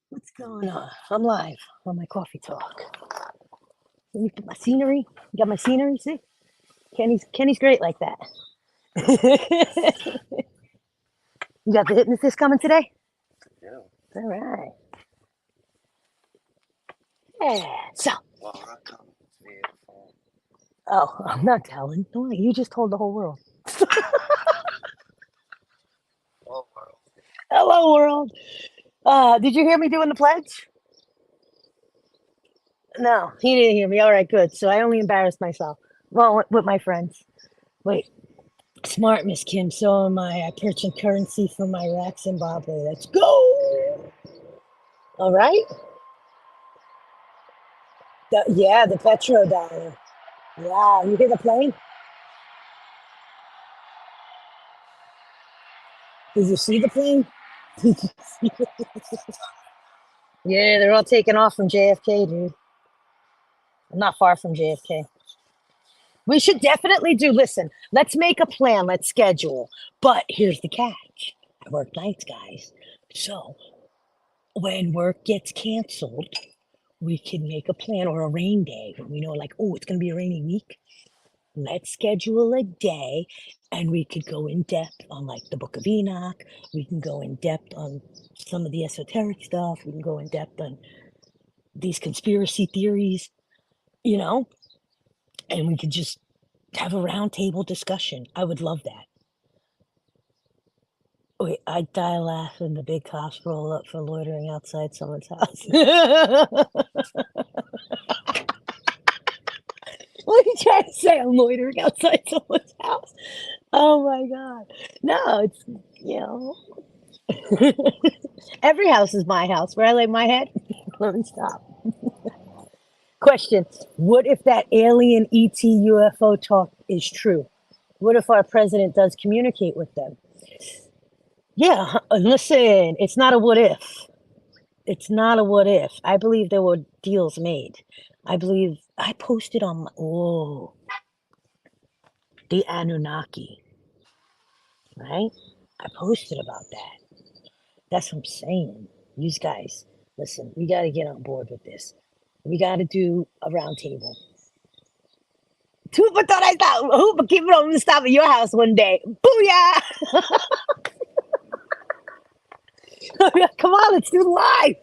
What's going on? I'm live on my coffee talk. Let me put my scenery. You got my scenery, see? Kenny's great like that. You got the hypnotist coming today? Yeah. All right. Yeah. So. Oh, I'm not telling. No, you just told the whole world. Hello, world. Did you hear me doing the pledge? No, he didn't hear me. All right, good. So I only embarrassed myself. Well, with my friends. Wait. Smart, Miss Kim. So am I. I purchased currency from Iraq, Zimbabwe. Let's go. All right. Yeah, the petrodollar. Yeah, you hear the plane? Did you see the plane? Did you see it? Yeah, they're all taking off from JFK, dude. I'm not far from JFK. We should definitely do. Listen, let's make a plan. Let's schedule. But here's the catch. I work nights, guys. So when work gets canceled, we can make a plan or a rain day when we know, like, oh, it's going to be a rainy week. Let's schedule a day and we could go in depth on like the Book of Enoch. We can go in depth on some of the esoteric stuff. We can go in depth on these conspiracy theories, you know, and we could just have a roundtable discussion. I would love that. Wait, I'd die laughing. The big cops roll up for loitering outside someone's house. What are you trying to say? I'm loitering outside someone's house. Oh my God. No, it's, you know, every house is my house. Where I lay my head. Let me stop. Question. What if that alien ET UFO talk is true? What if our president does communicate with them? Yeah, listen, it's not a what if. it's not a what if. I believe there were deals made. I believe I posted on the Anunnaki, right? I posted about that. That's what I'm saying. You guys, listen, we got to get on board with this. We got to do a round table. Who but thought I thought who but keep it on the stop at your house one day? Booyah! Come on, let's do live.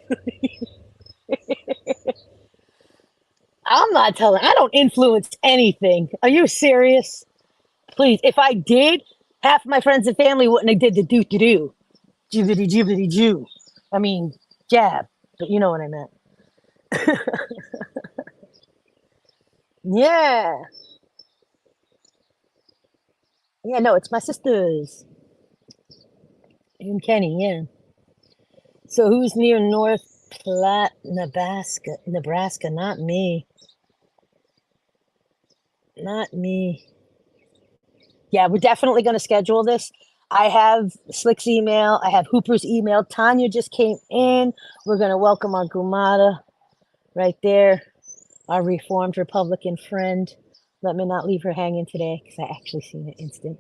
I'm not telling. I don't influence anything. Are you serious? Please, if I did, half my friends and family wouldn't have did the do to do. Jibbity jibbity Jew. I mean, jab, but you know what I meant. Yeah. Yeah, no, it's my sisters and Kenny, yeah. So who's near North Platte, Nebraska? Nebraska, not me. Not me. Yeah, we're definitely going to schedule this. I have Slick's email. I have Hooper's email. Tanya just came in. We're going to welcome our Gumata right there, our Reformed Republican friend. Let me not leave her hanging today because I actually seen it instant.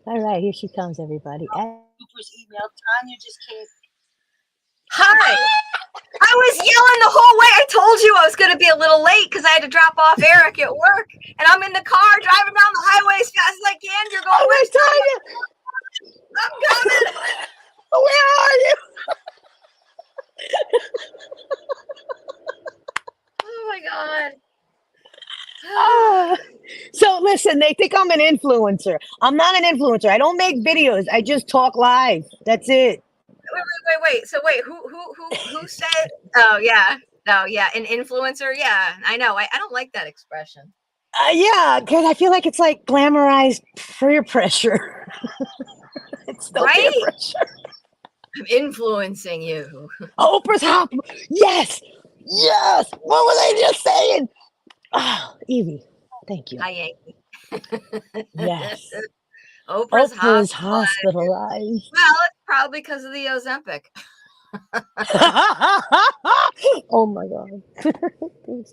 All right, here she comes, everybody. Hooper's email. Tanya just came. Hi. I was yelling the whole way. I told you I was going to be a little late because I had to drop off Eric at work. And I'm in the car driving down the highway as fast as I can. You're going, Oh, where's Tanya? I'm coming. Where are you? Oh, my God. So listen, they think I'm an influencer. I'm not an influencer. I don't make videos. I just talk live. That's it. Wait. So wait, who said? Oh yeah, no, yeah, an influencer. Yeah, I know. I don't like that expression. Yeah, because I feel like it's like glamorized peer pressure. It's still peer Right? pressure. I'm influencing you. Oprah's hop. Yes, yes. What were they just saying? Oh, Evie, thank you. Hi, Yankee. Yes. Oprah's hospitalized. Well, it's probably because of the Ozempic. Oh my God.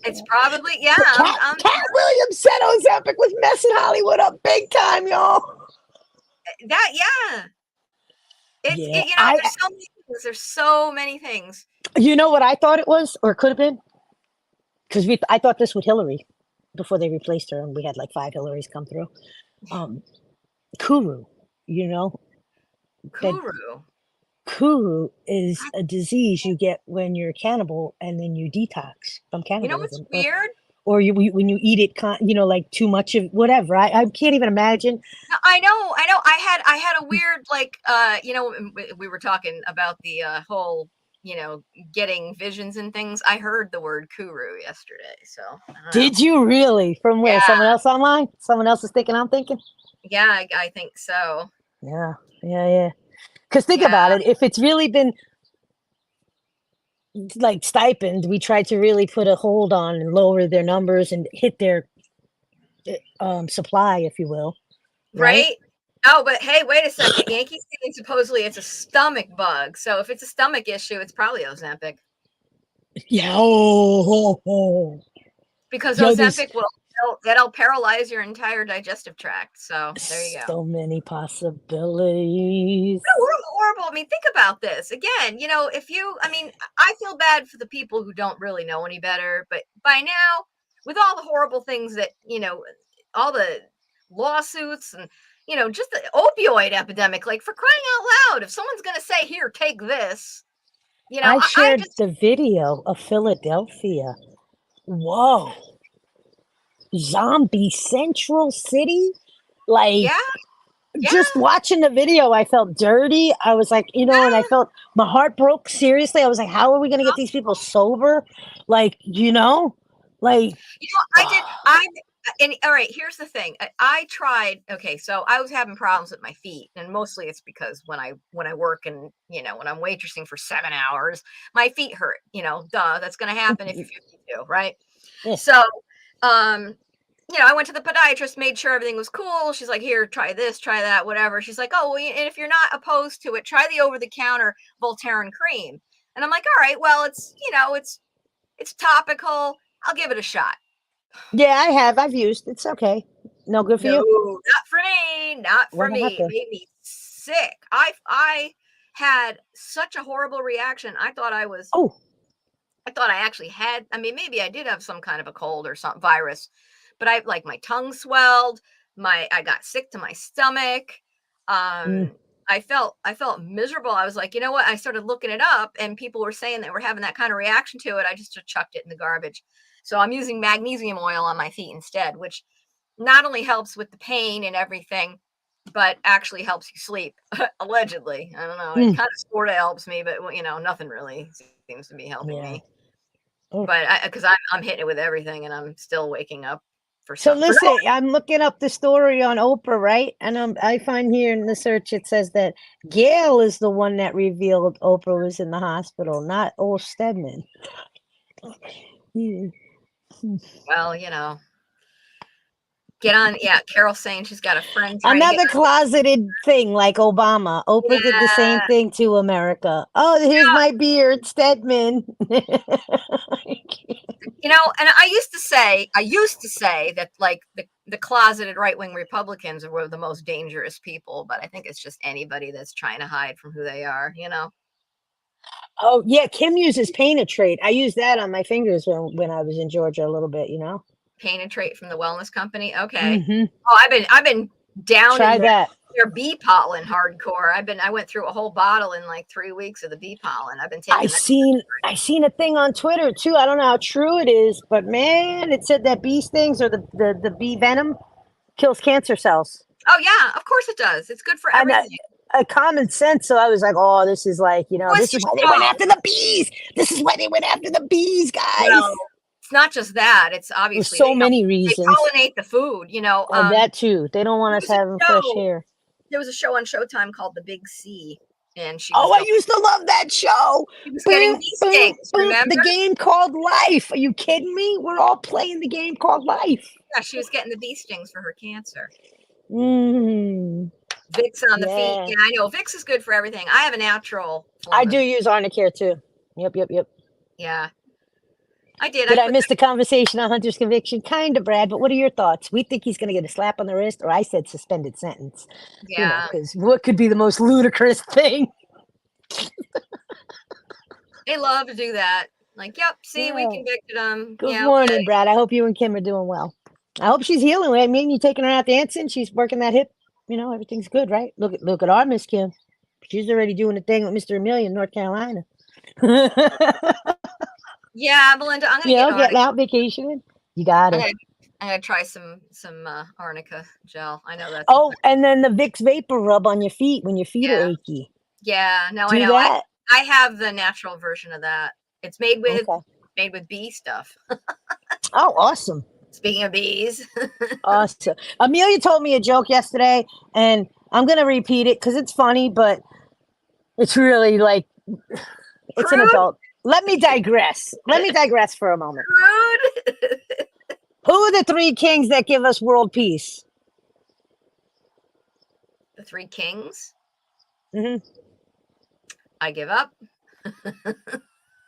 It's probably, yeah. Cat Williams said Ozempic was messing Hollywood up big time, y'all. That, yeah. There's so many things. There's so many things. You know what I thought it was, or it could have been? Because I thought this with Hillary before they replaced her, and we had like 5 Hillarys come through. Kuru, you know? Kuru is a disease you get when you're a cannibal and then you detox from cannibalism. You know what's weird? Or when you eat it, like too much of whatever. I can't even imagine. I know. I had a weird, like, we were talking about the whole, getting visions and things. I heard the word Kuru yesterday. So did you really? From where? Yeah. Someone else online? Someone else is thinking I'm thinking? Yeah, I think so. Yeah. Because think about it. If it's really been like stipend, we tried to really put a hold on and lower their numbers and hit their supply, if you will. Right? Oh, but hey, wait a second. Yankee saying supposedly it's a stomach bug. So if it's a stomach issue, it's probably Ozempic. Yeah. Because Ozempic that'll paralyze your entire digestive tract. So there you go. So many possibilities. Horrible. I mean, think about this again. I feel bad for the people who don't really know any better, but by now, with all the horrible things that, all the lawsuits and, just the opioid epidemic, like for crying out loud, if someone's going to say, here, take this, I shared the video of Philadelphia. Whoa. Zombie Central City? Like, just watching the video, I felt dirty. I was like, and I felt my heart broke. Seriously, I was like, how are we going to get these people sober? Like, and all right, here's the thing. I tried. Okay, so I was having problems with my feet, and mostly it's because when I work and when I'm waitressing for 7 hours, my feet hurt. That's going to happen if you're 52, right? Yeah. So, I went to the podiatrist, made sure everything was cool. She's like, here, try this, try that, whatever. She's like, oh, well, and if you're not opposed to it, try the over-the-counter Voltaren cream. And I'm like, all right, well, it's topical. I'll give it a shot. Yeah, I have. I've used. It's okay. No good for No, you. not for me. Not for What me. It happened? made me sick. I had such a horrible reaction. Oh, I thought I actually had, I mean, maybe I did have some kind of a cold or some virus, but I like my tongue swelled, I got sick to my stomach. mm, I felt miserable. I was like, you know what? I started looking it up and people were saying they were having that kind of reaction to it. I just chucked it in the garbage. So I'm using magnesium oil on my feet instead, which not only helps with the pain and everything, but actually helps you sleep. Allegedly. I don't know. It mm, kind of sort of helps me, but nothing really seems to be helping yeah. me. Oh. But because I'm hitting it with everything, and I'm still waking up for So for no. listen, I'm looking up the story on Oprah, right? And I find here in the search it says that Gail is the one that revealed Oprah was in the hospital, not old Stedman. Yeah. Well, get on. Yeah, Carol's saying she's got a friend trying to get Another closeted thing like Obama. on. Oprah did the same Yeah, thing to America. Oh, here's my beard, Stedman. and I used to say that like the closeted right wing Republicans were the most dangerous people, but I think it's just anybody that's trying to hide from who they are. Oh, yeah, Kim uses Paint-A-Trade. I used that on my fingers when I was in Georgia a little bit, you know? Pain and Trait from the wellness company. Okay. Hmm. Oh, I've been down in Try that. their bee pollen hardcore. I went through a whole bottle in like 3 weeks of the bee pollen. I've been I taking that. seen I seen a thing on Twitter too. I don't know how true it is, but man, it said that bee stings or the bee venom kills cancer cells. Oh yeah, of course it does. It's good for And everything. a common sense. So I was like, oh, this is like, What's this your is why they went show? after the bees. This is why they went after the bees, guys. Well, it's not just that. It's There's obviously so many they reasons. pollinate the food. That too. They don't want There us was a having fresh show. hair. There was a show on Showtime called The Big C, and Oh, I used to love that show. she was getting Boom, bee boom, stings. boom. Remember? The game called life. Are you kidding me? We're all playing the game called life. Yeah, she was getting the bee stings for her cancer. Mm, Vicks on the feet. yeah. Yeah, I know. Vicks is good for everything. I have a natural I form do of. use Arnicare too. Yep, yep, yep. Yeah, I did. I Did I put. miss the conversation on Hunter's conviction? Kind of, Brad, but what are your thoughts? We think he's going to get a slap on the wrist, or I said suspended sentence. Yeah, Because what could be the most ludicrous thing? they love to do that. Like, yep. See, we Yeah. convicted him. Good Yeah, okay. morning, Brad. I hope you and Kim are doing well. I hope she's healing. I mean, you taking her out dancing. She's working that hip. Everything's good, right? Look at our Miss Kim. She's already doing a thing with Mr. Amelia in North Carolina. Yeah, Belinda, I'm gonna get Getting arnica. out vacationing. You got I'm to. gonna, I'm gonna try some arnica gel. I know that's Oh, and then the Vicks Vapor Rub on your feet when your feet are yeah, achy. yeah. No, I Do know. I that. I have the natural version of that. It's Okay. made with bee stuff. Oh, awesome. Speaking of bees, Awesome. Amelia told me a joke yesterday, and I'm going to repeat it because it's funny, but it's really like, it's an crude, adult. Let me digress. Let me digress for a moment. crude. Who are the three kings that give us world peace? The Three Kings. Hmm. I give up.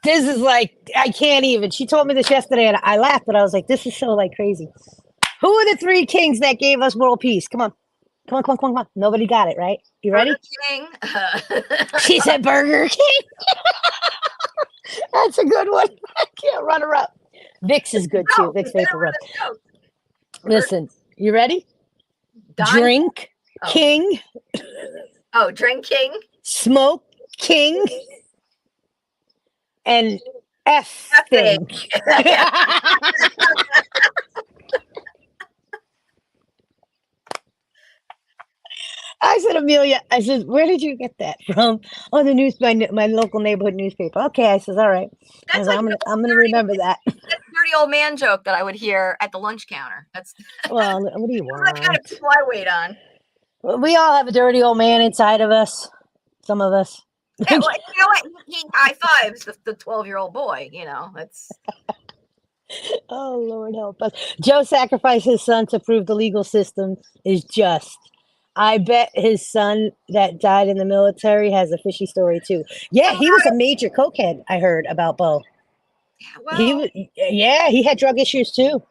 This is like, I can't even. She told me this yesterday, and I laughed, but I was like, this is so like crazy. Who are the three kings that gave us world peace? Come on. Come on, come on, come on, come on. Nobody got it, right? You ready? Burger King. She said Burger King. That's a good one. I can't run her up. Vicks is good too. No, Vicks it's better Vapor Rub. than a joke. Listen, you ready? Don. Drink Oh. King, Oh, Drink King. Smoke King, and F thing. I said, Amelia, I said, where did you get that from? Oh, the my local neighborhood newspaper. Okay, I says, all right. I That's was like I'm the gonna I'm gonna remember that. dirty old man joke that I would hear at the lunch counter. That's Well, what do you the kind of want? people I wait on. We all have a dirty old man inside of us. Some of us. Yeah, well, you know what? He high fives the 12-year-old boy. It's Oh, Lord help us. Joe sacrificed his son to prove the legal system is just. I bet his son that died in the military has a fishy story too. Yeah, Oh, he was a major cokehead. I heard about Bo. yeah, He well, was, yeah, he had drug issues too.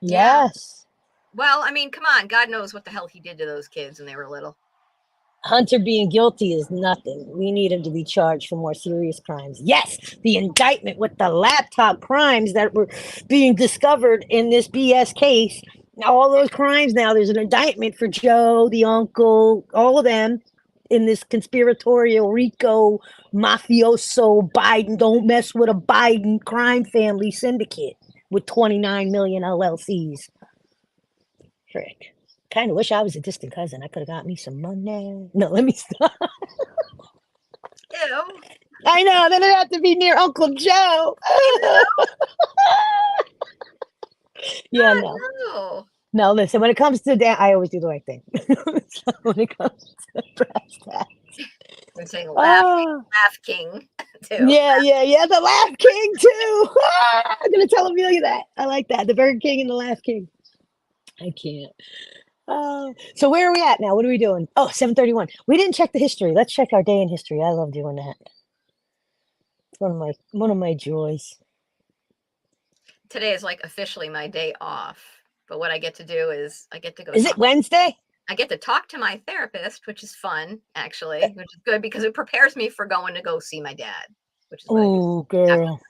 yeah. Yes. Well, I mean, come on. God knows what the hell he did to those kids when they were little. Hunter being guilty is nothing. We need him to be charged for more serious crimes. Yes, the indictment with the laptop crimes that were being discovered in this BS case. All those crimes now, there's an indictment for Joe, the uncle, all of them in this conspiratorial Rico mafioso Biden, don't mess with a Biden crime family syndicate with 29 million LLCs. Frick. Kind of wish I was a distant cousin. I could have got me some money. No, let me stop. Ew. I know. Then I'd have to be near Uncle Joe. Yeah, no. No. No, listen, when it comes to that, I always do the right thing. So when it comes to brass tacks. I'm saying Oh, laugh king too. yeah. The Laugh King, too. I'm going to tell Amelia that. I like that. The Burger King and the Laugh King. I can't. So where are we at now? What are we doing? Oh, 7:31. We didn't check the history. Let's check our day in history. I love doing that. It's one of my joys. Today is like officially my day off. But what I get to do is I get to go Is talk. it Wednesday? I get to talk to my therapist, which is fun, actually, which is good because it prepares me for going to go see my dad, which is what I do. Oh, girl.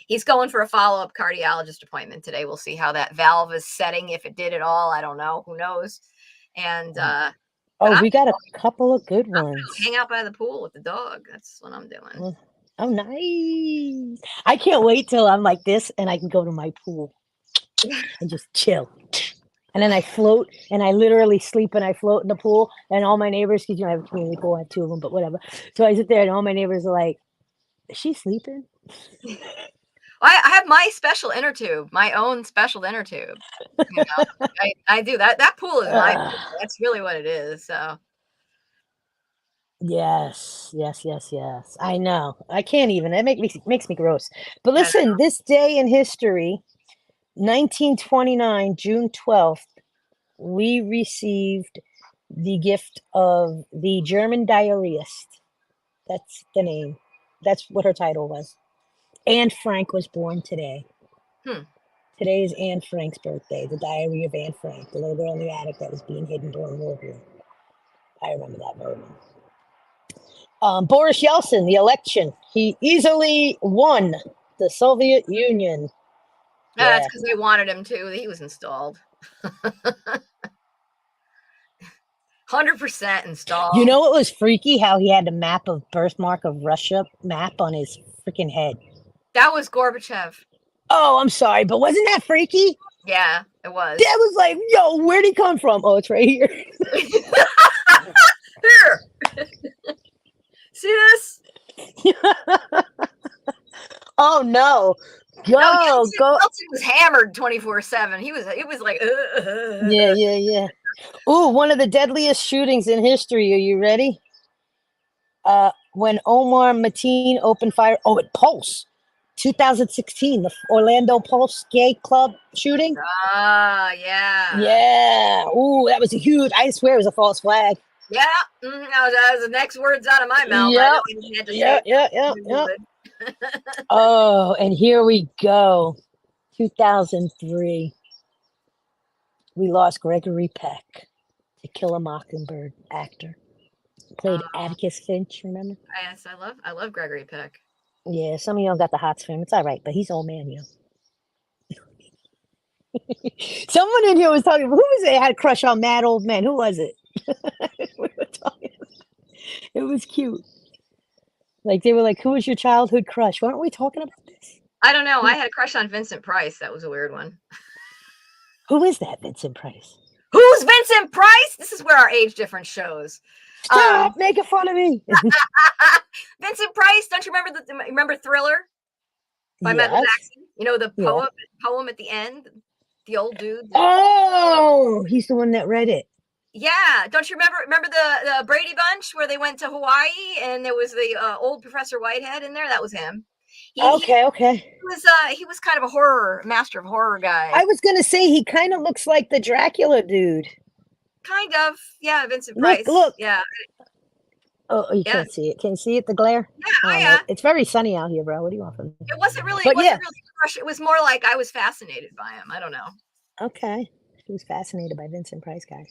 He's going for a follow-up cardiologist appointment today. We'll see how that valve is setting. If it did at all, I don't know. Who knows? And but Oh, I'm we got a couple of good gonna ones. hang out by the pool with the dog. That's what I'm doing. Oh, nice. I can't wait till I'm like this and I can go to my pool and just chill. And then I float and I literally sleep and I float in the pool. And all my neighbors, because I have a community pool, I have two of them, but whatever. So I sit there and all my neighbors are like, is she sleeping? I have my special inner tube, my own special inner tube. You know, I do that. That pool is my pool. Ugh. That's really what it is. So Yes. I know. I can't even. That makes me gross. But I listen, this day in history, 1929, June 12th, we received the gift of the German diarist. That's the name. That's what her title was. Anne Frank was born today. Hmm. Today is Anne Frank's birthday. The Diary of Anne Frank, the little girl in the attic that was being hidden during World War. I remember that very well. Boris Yeltsin, the election. He easily won the Soviet Union. That's Yeah. because they wanted him to. He was installed. 100% installed. You know what was freaky? How he had the map of birthmark of Russia map on his freaking head. That was Gorbachev. Oh, I'm sorry, but wasn't that freaky? Yeah, it was. That was like, yo, where'd he come from? Oh, it's right here. Here. See this? Oh no. No, Go. Yeltsin was hammered 24/7. It was like Yeah. Ooh, one of the deadliest shootings in history. Are you ready? When Omar Mateen opened fire. Oh, at Pulse. 2016, the Orlando Pulse gay club shooting. Yeah. Yeah. Ooh, that was a huge. I swear it was a false flag. Yeah. That was the next words out of my mouth. I know you had to say Yeah. Oh, and here we go. 2003. We lost Gregory Peck, To Kill a Mockingbird actor. Played Atticus Finch, remember? Yes, I love Gregory Peck. Yeah, some of y'all got the hots for him. It's all right, but he's old man, you know. Someone in here was talking. Who was it? Had a crush on mad old men. Who was it? We were talking. It was cute. Like they were like, "Who was your childhood crush?" Weren't we talking about this? I don't know. I had a crush on Vincent Price. That was a weird one. Who is that, Vincent Price? Who's Vincent Price? This is where our age difference shows. Stop making fun of me. Vincent Price. Don't you remember Thriller by Michael Jackson? You know the poem at the end. The old dude. Oh, he's the one that read it. Yeah, don't you remember the Brady Bunch where they went to Hawaii and there was the old Professor Whitehead in there? That was him. Okay. He was kind of a master of horror guy. I was gonna say he kind of looks like the Dracula dude. Kind of. Yeah, Vincent Look, Price. look. Yeah. Oh, you Yeah. can't see it. Can you see it? The glare? Yeah. Oh Oh, no, yeah. it's very sunny out here, bro. What do you want from me? It wasn't really But yeah, a crush. It was more like I was fascinated by him. I don't know. okay. She was fascinated by Vincent Price, guys.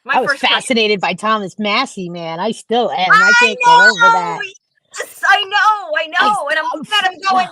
My I was first crush. fascinated by Thomas Massey, man. I still am. I I can't get over know. that. Yes, I know. I I, know. And I'm I'm, looking at him going,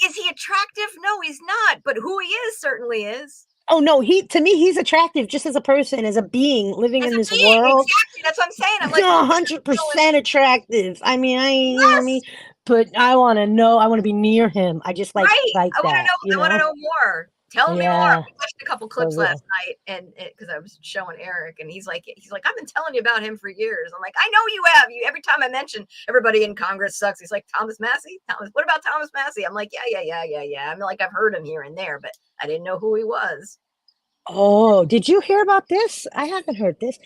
is he attractive? No, he's not. But who he is certainly is. oh no, to me he's attractive just as a person, as a being living As in a this being, world. exactly. That's what I'm saying. I'm like looking at him going, 100% attractive. I mean, you know what I mean? yes, But I want to know. I want to be near him. I just like right. I want to that. know. I want to know more. Tell me more. Yeah, We watched a couple for clips real. last night, and because I was showing Eric, and he's like, I've been telling you about him for years. I'm like, I know you have. You every time I mention everybody in Congress sucks. He's like, Thomas Massey. Thomas, what about Thomas Massey? I'm like, yeah. I'm like, I've heard him here and there, but I didn't know who he was. Oh, did you hear about this? I haven't heard this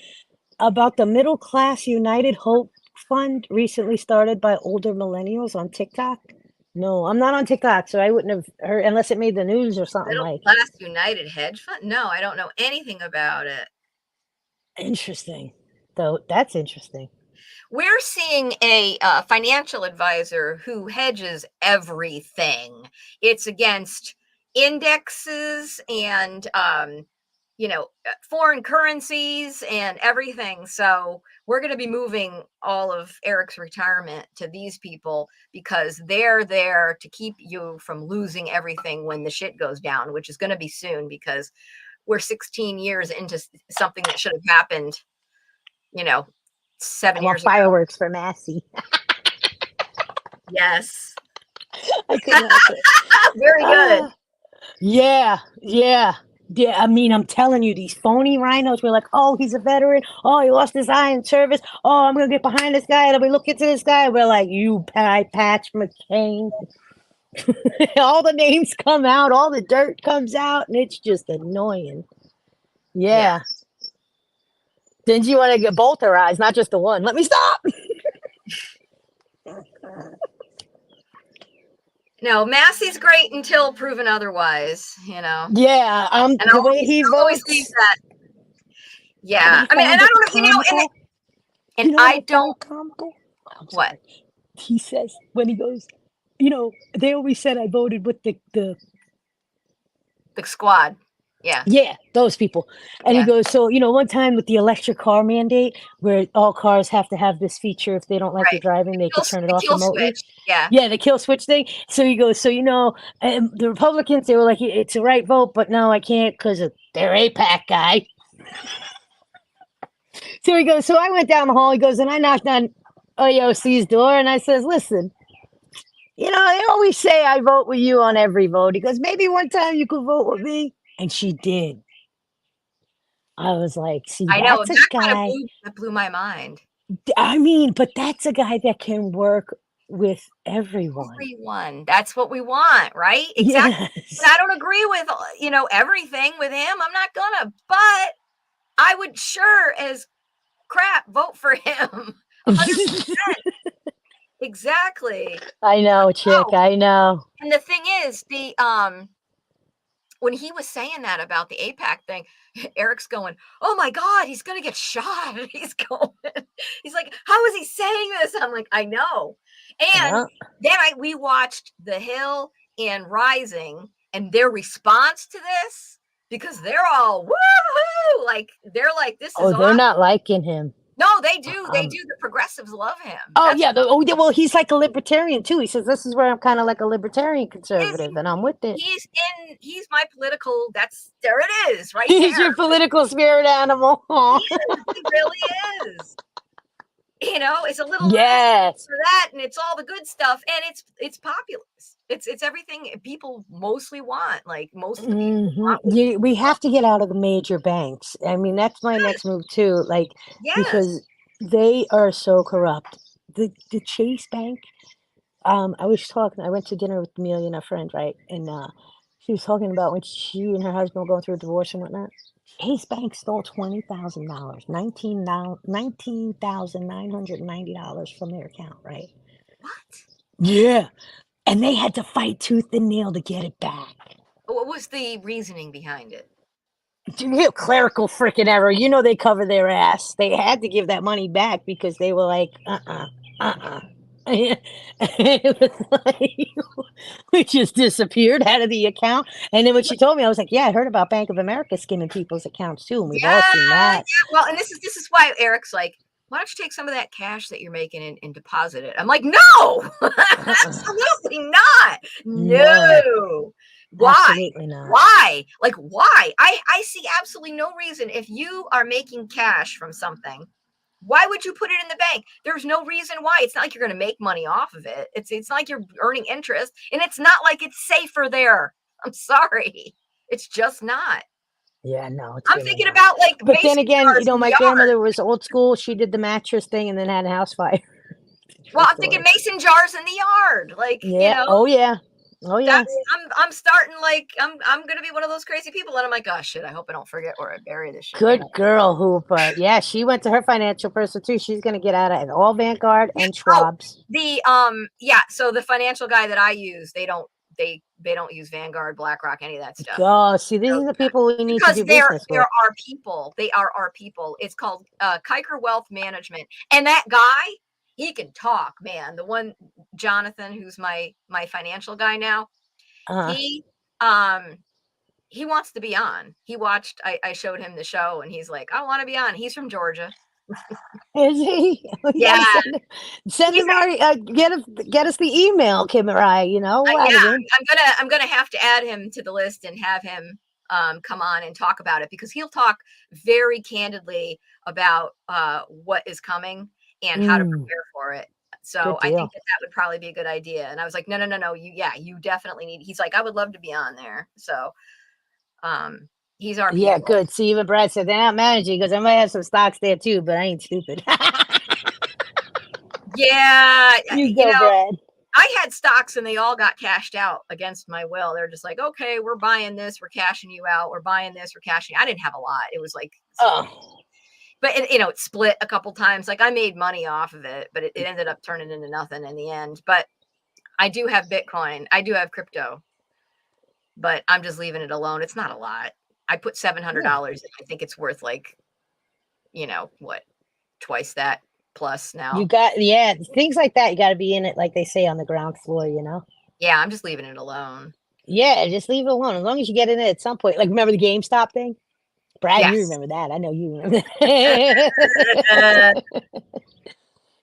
about the Middle Class United Hope Fund recently started by older millennials on TikTok. No, I'm not on TikTok, so I wouldn't have heard unless it made the news or something Middle like. Class United Hedge Fund? No, I don't know anything about it. Interesting. Though that's interesting. We're seeing a financial advisor who hedges everything. It's against indexes and foreign currencies and everything. So we're going to be moving all of Eric's retirement to these people because they're there to keep you from losing everything when the shit goes down, which is going to be soon because we're 16 years into something that should have happened, you know, I 7 want years ago. fireworks for Massey. Yes. I couldn't help it. Very good. Yeah, yeah. Yeah, I mean, I'm telling you, these phony rhinos were like, oh, he's a veteran. Oh, he lost his eye in service. Oh, I'm going to get behind this guy. And we look into this guy. We're like, you Patch McCain. All the names come out. All the dirt comes out. And it's just annoying. Yeah. Yeah. Didn't you want to get both her eyes, not just the one? Let me stop. No, Massey's great until proven otherwise, Yeah, And the way he I'll always leave votes. that. And Yeah. I I mean, and found I it don't know, comical. and You know what I I don't found comical? I'm what? sorry. He says when he goes, they always said I voted with the The squad. Yeah. yeah, those people. And he Yeah. goes, so one time with the electric car mandate, where all cars have to have this feature, if they don't like your Right. driving, they could turn it The off kill remotely. switch. Yeah. Yeah, the kill switch thing. So he goes, so the Republicans, they were like, it's a right vote, but no, I can't because of their APAC guy. So he goes, so I went down the hall. He goes, and I knocked on AOC's door, and I says, listen, they always say I vote with you on every vote. He goes, maybe one time you could vote with me, and she did. I was like, see, I know. that's a That kind of guy. blew my mind. I mean, but that's a guy that can work with everyone. Everyone. That's what we want, right? Exactly. Yes. And I don't agree with, everything with him. I'm not gonna, but I would sure as crap vote for him. 100%. Exactly. I know, chick. Oh, I know. and the thing is, when he was saying that about the APAC thing, Eric's going, "Oh my God, he's gonna get shot." He's going, he's like, "How is he saying this?" I'm like, "I know." And Yeah. then we watched The Hill and Rising, and their response to this because they're all woohoo, they're like, "This is Oh, they're awesome." not liking him. No, they do. They do. The progressives love him. Oh yeah. Well, he's like a libertarian too. He says this is where I'm kind of like a libertarian conservative, and I'm with it. He's my political. There it is, right He's there. your political spirit animal. He really is. It's a little Yes. for that, and it's all the good stuff, and it's populist. It's everything people mostly want. Like most of the people want. We have to get out of the major banks. I mean, that's my next move too. Like, Yes. because they are so corrupt. The Chase Bank. I went to dinner with Amelia and a friend, right? And she was talking about when she and her husband were going through a divorce and whatnot. Chase Bank stole $20,000, $19,990 from their account, right? What? Yeah. And they had to fight tooth and nail to get it back. What was the reasoning behind it? Clerical freaking error. You know they cover their ass. They had to give that money back because they were like, It was like, we just disappeared out of the account. And then when she told me, I was like, yeah, I heard about Bank of America skimming people's accounts too. And we've all Yeah, seen that. yeah. Well, and this is why Eric's like, why don't you take some of that cash that you're making and deposit it? I'm like, no, absolutely not. No, No. Why? absolutely not. Why? Like, why? I see absolutely no reason. If you are making cash from something, why would you put it in the bank? There's no reason why. It's not like you're going to make money off of it. It's not like you're earning interest, and it's not like it's safer there. I'm sorry. It's just not. Yeah, no, it's I'm really thinking not. about like But then mason again, jars in the my yard. grandmother was old school. She did the mattress thing and then had a house fire. Well, True I'm thinking story. mason jars in the yard. Like, Yeah. Oh yeah. Oh yeah. that's I'm starting like I'm gonna be one of those crazy people. And I'm like, oh shit, I hope I don't forget where I bury this shit. Good girl, Hooper. Yeah, she went to her financial person too. She's gonna get out of it. All Vanguard and Oh, Schwab's. yeah, so the financial guy that I use, they don't use Vanguard, BlackRock, any of that stuff. Oh, see, these So, are the people we need to because do business they're with. our people. They are our people. It's called Kiker Wealth Management. And that guy, he can talk, man. The one Jonathan, who's my financial guy now, Uh-huh. he he wants to be on. He watched I showed him the show and he's like, I want to be on. He's from Georgia. Is he? We Yeah. gotta send He's him our get us the email, Kim and I. We'll add yeah, it in. I'm gonna have to add him to the list and have him come on and talk about it because he'll talk very candidly about what is coming and how to prepare for it. So Good I think deal. that would probably be a good idea. And I was like, no, you definitely need. He's like, I would love to be on there. So he's our Yeah, people. good. See, even Brad said they're not managing because I might have some stocks there too, but I ain't stupid. Yeah, You go, Brad. I had stocks and they all got cashed out against my will. They're just like, okay, we're buying this, we're cashing you out, we're buying this, we're cashing. I didn't have a lot. It was like, Oh, but it split a couple times. Like I made money off of it, but it ended up turning into nothing in the end. But I do have Bitcoin, I do have crypto, but I'm just leaving it alone. It's not a lot. I put $700. I think it's worth like, what, twice that plus now. yeah, things like that. You got to be in it, like they say, on the ground floor. Yeah, I'm just leaving it alone. Yeah, just leave it alone. As long as you get in it at some point. Like, remember the GameStop thing? Brad, you Yes. remember that. I know you remember that.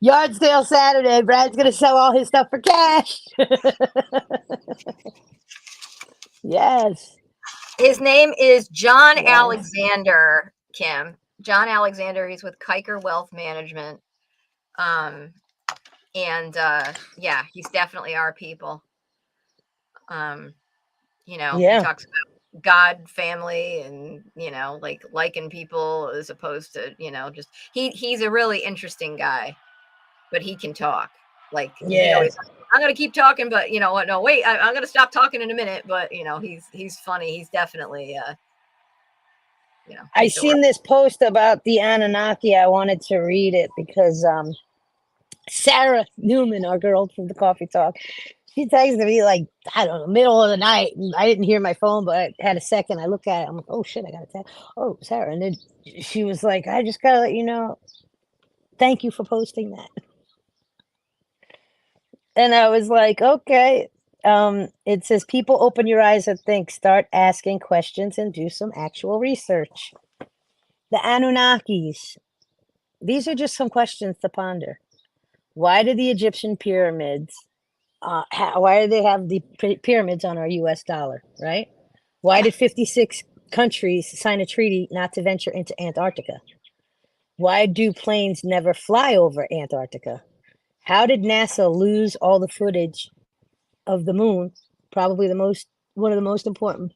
Yard sale Saturday. Brad's going to sell all his stuff for cash. Yes. His name is John Yes. Alexander, Kim. John Alexander. He's with Kiker Wealth Management. Yeah, he's definitely our people. He Yeah. talks about God, family, and like liking people as opposed to just he's a really interesting guy, but he can talk. Like Yeah. I'm gonna keep talking, but you know what? No, wait, I'm gonna stop talking in a minute. But he's funny. He's definitely I he's seen this post about the Anunnaki. I wanted to read it because Sarah Newman, our girl from the Coffee Talk, she texted me like, I don't know, middle of the night. And I didn't hear my phone, but I had a second. I look at it. I'm like, oh shit, I got a text. Oh, Sarah. And then she was like, I just got to let you know, thank you for posting that. And I was like, okay. It says, people open your eyes and think, start asking questions and do some actual research. The Anunnakis. These are just some questions to ponder. Why did the Egyptian pyramids, why do they have the pyramids on our US dollar, right? Why did 56 countries sign a treaty not to venture into Antarctica? Why do planes never fly over Antarctica? How did NASA lose all the footage of the moon? Probably one of the most important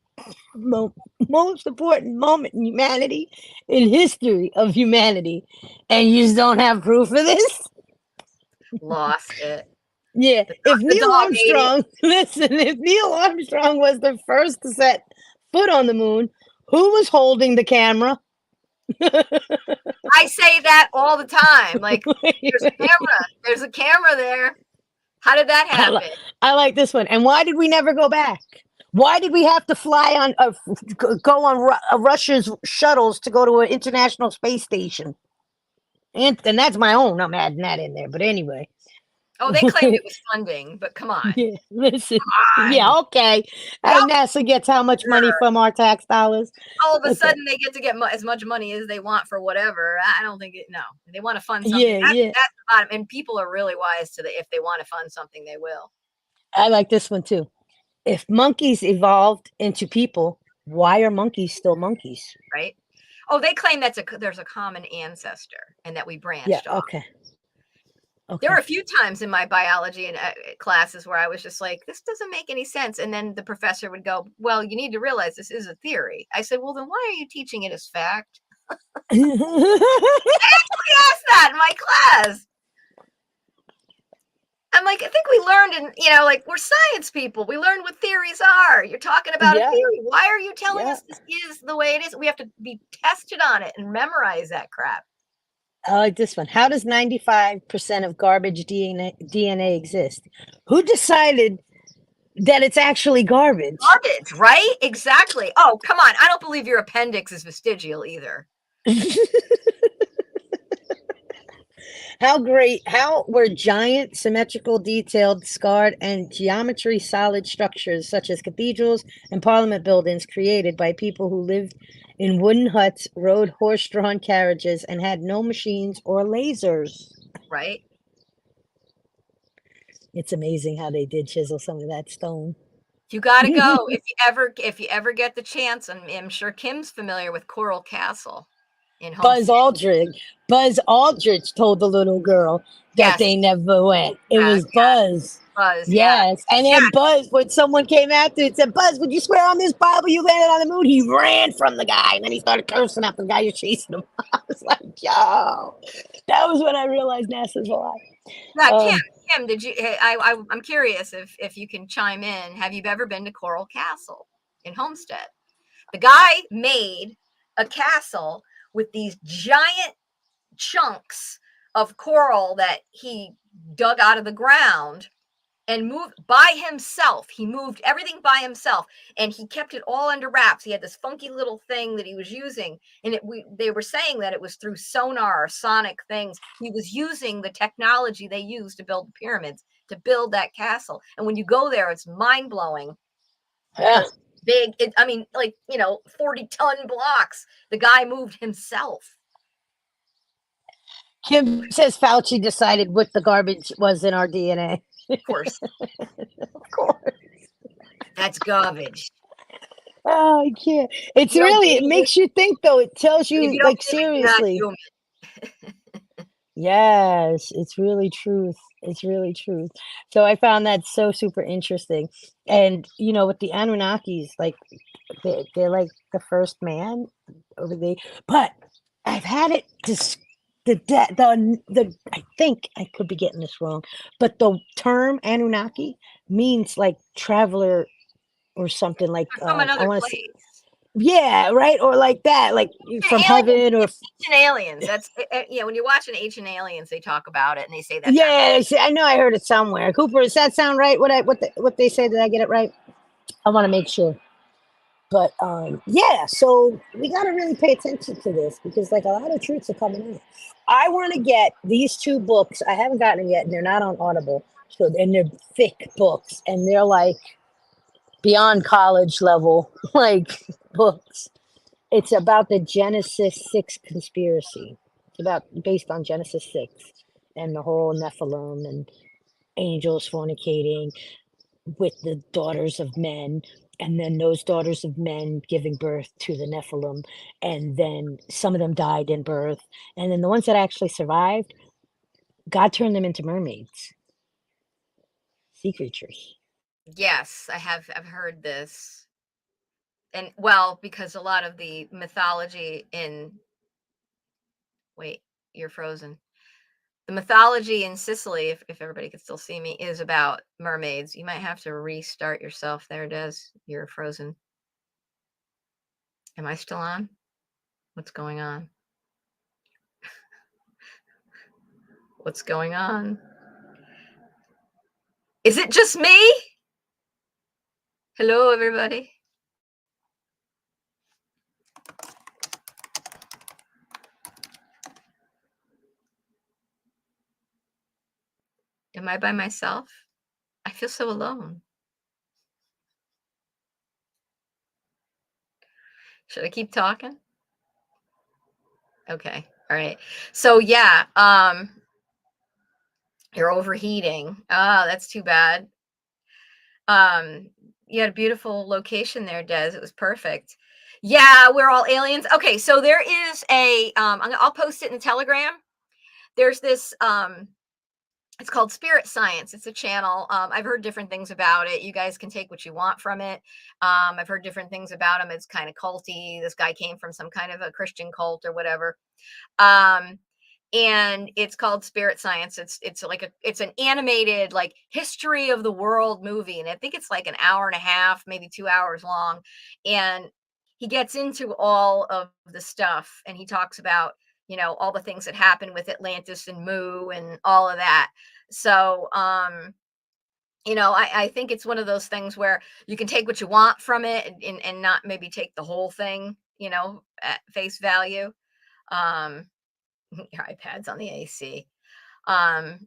most important moment in humanity, in history of humanity, and you just don't have proof of this? lost it. Yeah, if The Neil dog ate it. Armstrong, listen, if Neil Armstrong was the first to set foot on the moon, who was holding the camera? I say that all the time. Like, there's a camera. There's a camera there. How did that happen? I like this one. And why did we never go back? Why did we have to fly on go on Russia's shuttles to go to an international space station? And that's my own. I'm adding that in there. But anyway. Oh, they claimed it was funding, but come on. Yeah, listen. Come on. Yeah, okay. Yep. NASA gets how much money from our tax dollars? All of a Okay. sudden they get to get as much money as they want for whatever. I don't think no. They want to fund something. Yeah, That's yeah. the bottom. And people are really wise to if they want to fund something, they will. I like this one too. If monkeys evolved into people, why are monkeys still monkeys? Right? Oh, they claim there's a common ancestor and that we Yeah, branched off. okay. There were Okay. a few times in my biology and classes where I was just like, this doesn't make any sense. And then the professor would go, well, you need to realize this is a theory. I said, well, then why are you teaching it as fact? I asked that in my class. I'm like, I think we learned like we're science people. We learned what theories are. You're talking about a Yeah, theory. Why are you telling yeah. us this is the way it is? We have to be tested on it and memorize that crap. I like this one. How does 95% of garbage DNA exist? Who decided that it's actually garbage? Garbage, right? Exactly. Oh, come on. I don't believe your appendix is vestigial either. How were giant, symmetrical, detailed, scarred, and geometry solid structures such as cathedrals and parliament buildings created by people who lived in wooden huts, rode horse-drawn carriages, and had no machines or lasers? Right? It's amazing how they did chisel some of that stone. You got to go if you ever get the chance. And I'm sure Kim's familiar with Coral Castle in Buzz Homestead. Aldrich. Buzz Aldrich told the little girl that Yes, they never went. It was yeah, Buzz. Buzz. Yeah, Yes. And yeah. then Buzz, when someone came after and said, Buzz, would you swear on this Bible you landed on the moon? He ran from the guy. And then he started cursing after the guy you're chasing him. I was like, yo. That was when I realized NASA's a lie. Now, Um, Kim, did you? I'm curious if you can chime in. Have you ever been to Coral Castle in Homestead? The guy made a castle with these giant chunks of coral that he dug out of the ground and moved by himself. He moved everything by himself, and he kept it all under wraps. He had this funky little thing that he was using, and they were saying that it was through sonar or sonic things. He was using the technology they used to build the pyramids to build that castle. And when you go there, it's mind blowing yeah. because big. I mean, 40-ton blocks. The guy moved himself. Kim says Fauci decided what the garbage was in our DNA. Of course, Of course. that's garbage. Oh, I can't. It's You don't really, it believe it? makes you think though. It tells If you, you don't like, believe it, you're not seriously. human. Yes, it's really truth. It's really truth. So I found that so super interesting. And with the Anunnakis, like they're like the first man over the but I've had it the I think I could be getting this wrong, but the term Anunnaki means like traveler or something like They're from I another want to say, place. yeah, right, or like that, like from Aliens, heaven or ancient aliens. That's when you're watching Ancient Aliens, they talk about it and they say that's our. yeah, I know I heard it somewhere. Cooper, does that sound right? What they say? Did I get it right? I want to make sure. But yeah, so we got to really pay attention to this because like a lot of truths are coming out. I want to get these two books. I haven't gotten them yet, and they're not on Audible. So and they're thick books, and they're like beyond college level like books. It's about the Genesis 6 conspiracy. It's about based on Genesis 6 and the whole Nephilim and angels fornicating with the daughters of men, and then those daughters of men giving birth to the Nephilim, and then some of them died in birth, and then the ones that actually survived, God turned them into mermaids, sea creatures. Yes, I have. I've heard this, and well, because a lot of the mythology in wait, you're frozen. The mythology in Sicily, if everybody could still see me, is about mermaids. You might have to restart yourself there, Des. You're frozen. Am I still on? What's going on? What's going on? Is it just me? Hello, everybody. Am I by myself? I feel so alone. Should I keep talking? Okay. All right. So yeah, you're overheating. Ah, that's too bad. Um, you had a beautiful location there, Des. It was perfect. Yeah, we're all aliens. Okay, so there is a I'll post it in the Telegram. There's this it's called Spirit Science. It's a channel. I've heard different things about it. You guys can take what you want from it. I've heard different things about him. It's kind of culty. This guy came from some kind of a Christian cult or whatever. Um, and it's called Spirit Science. It's like it's an animated like history of the world movie, and I think it's like an hour and a half, maybe 2 hours long. And he gets into all of the stuff, and he talks about all the things that happened with Atlantis and Mu and all of that. So I think it's one of those things where you can take what you want from it and not maybe take the whole thing, at face value. Um, your iPad's on the AC. Um,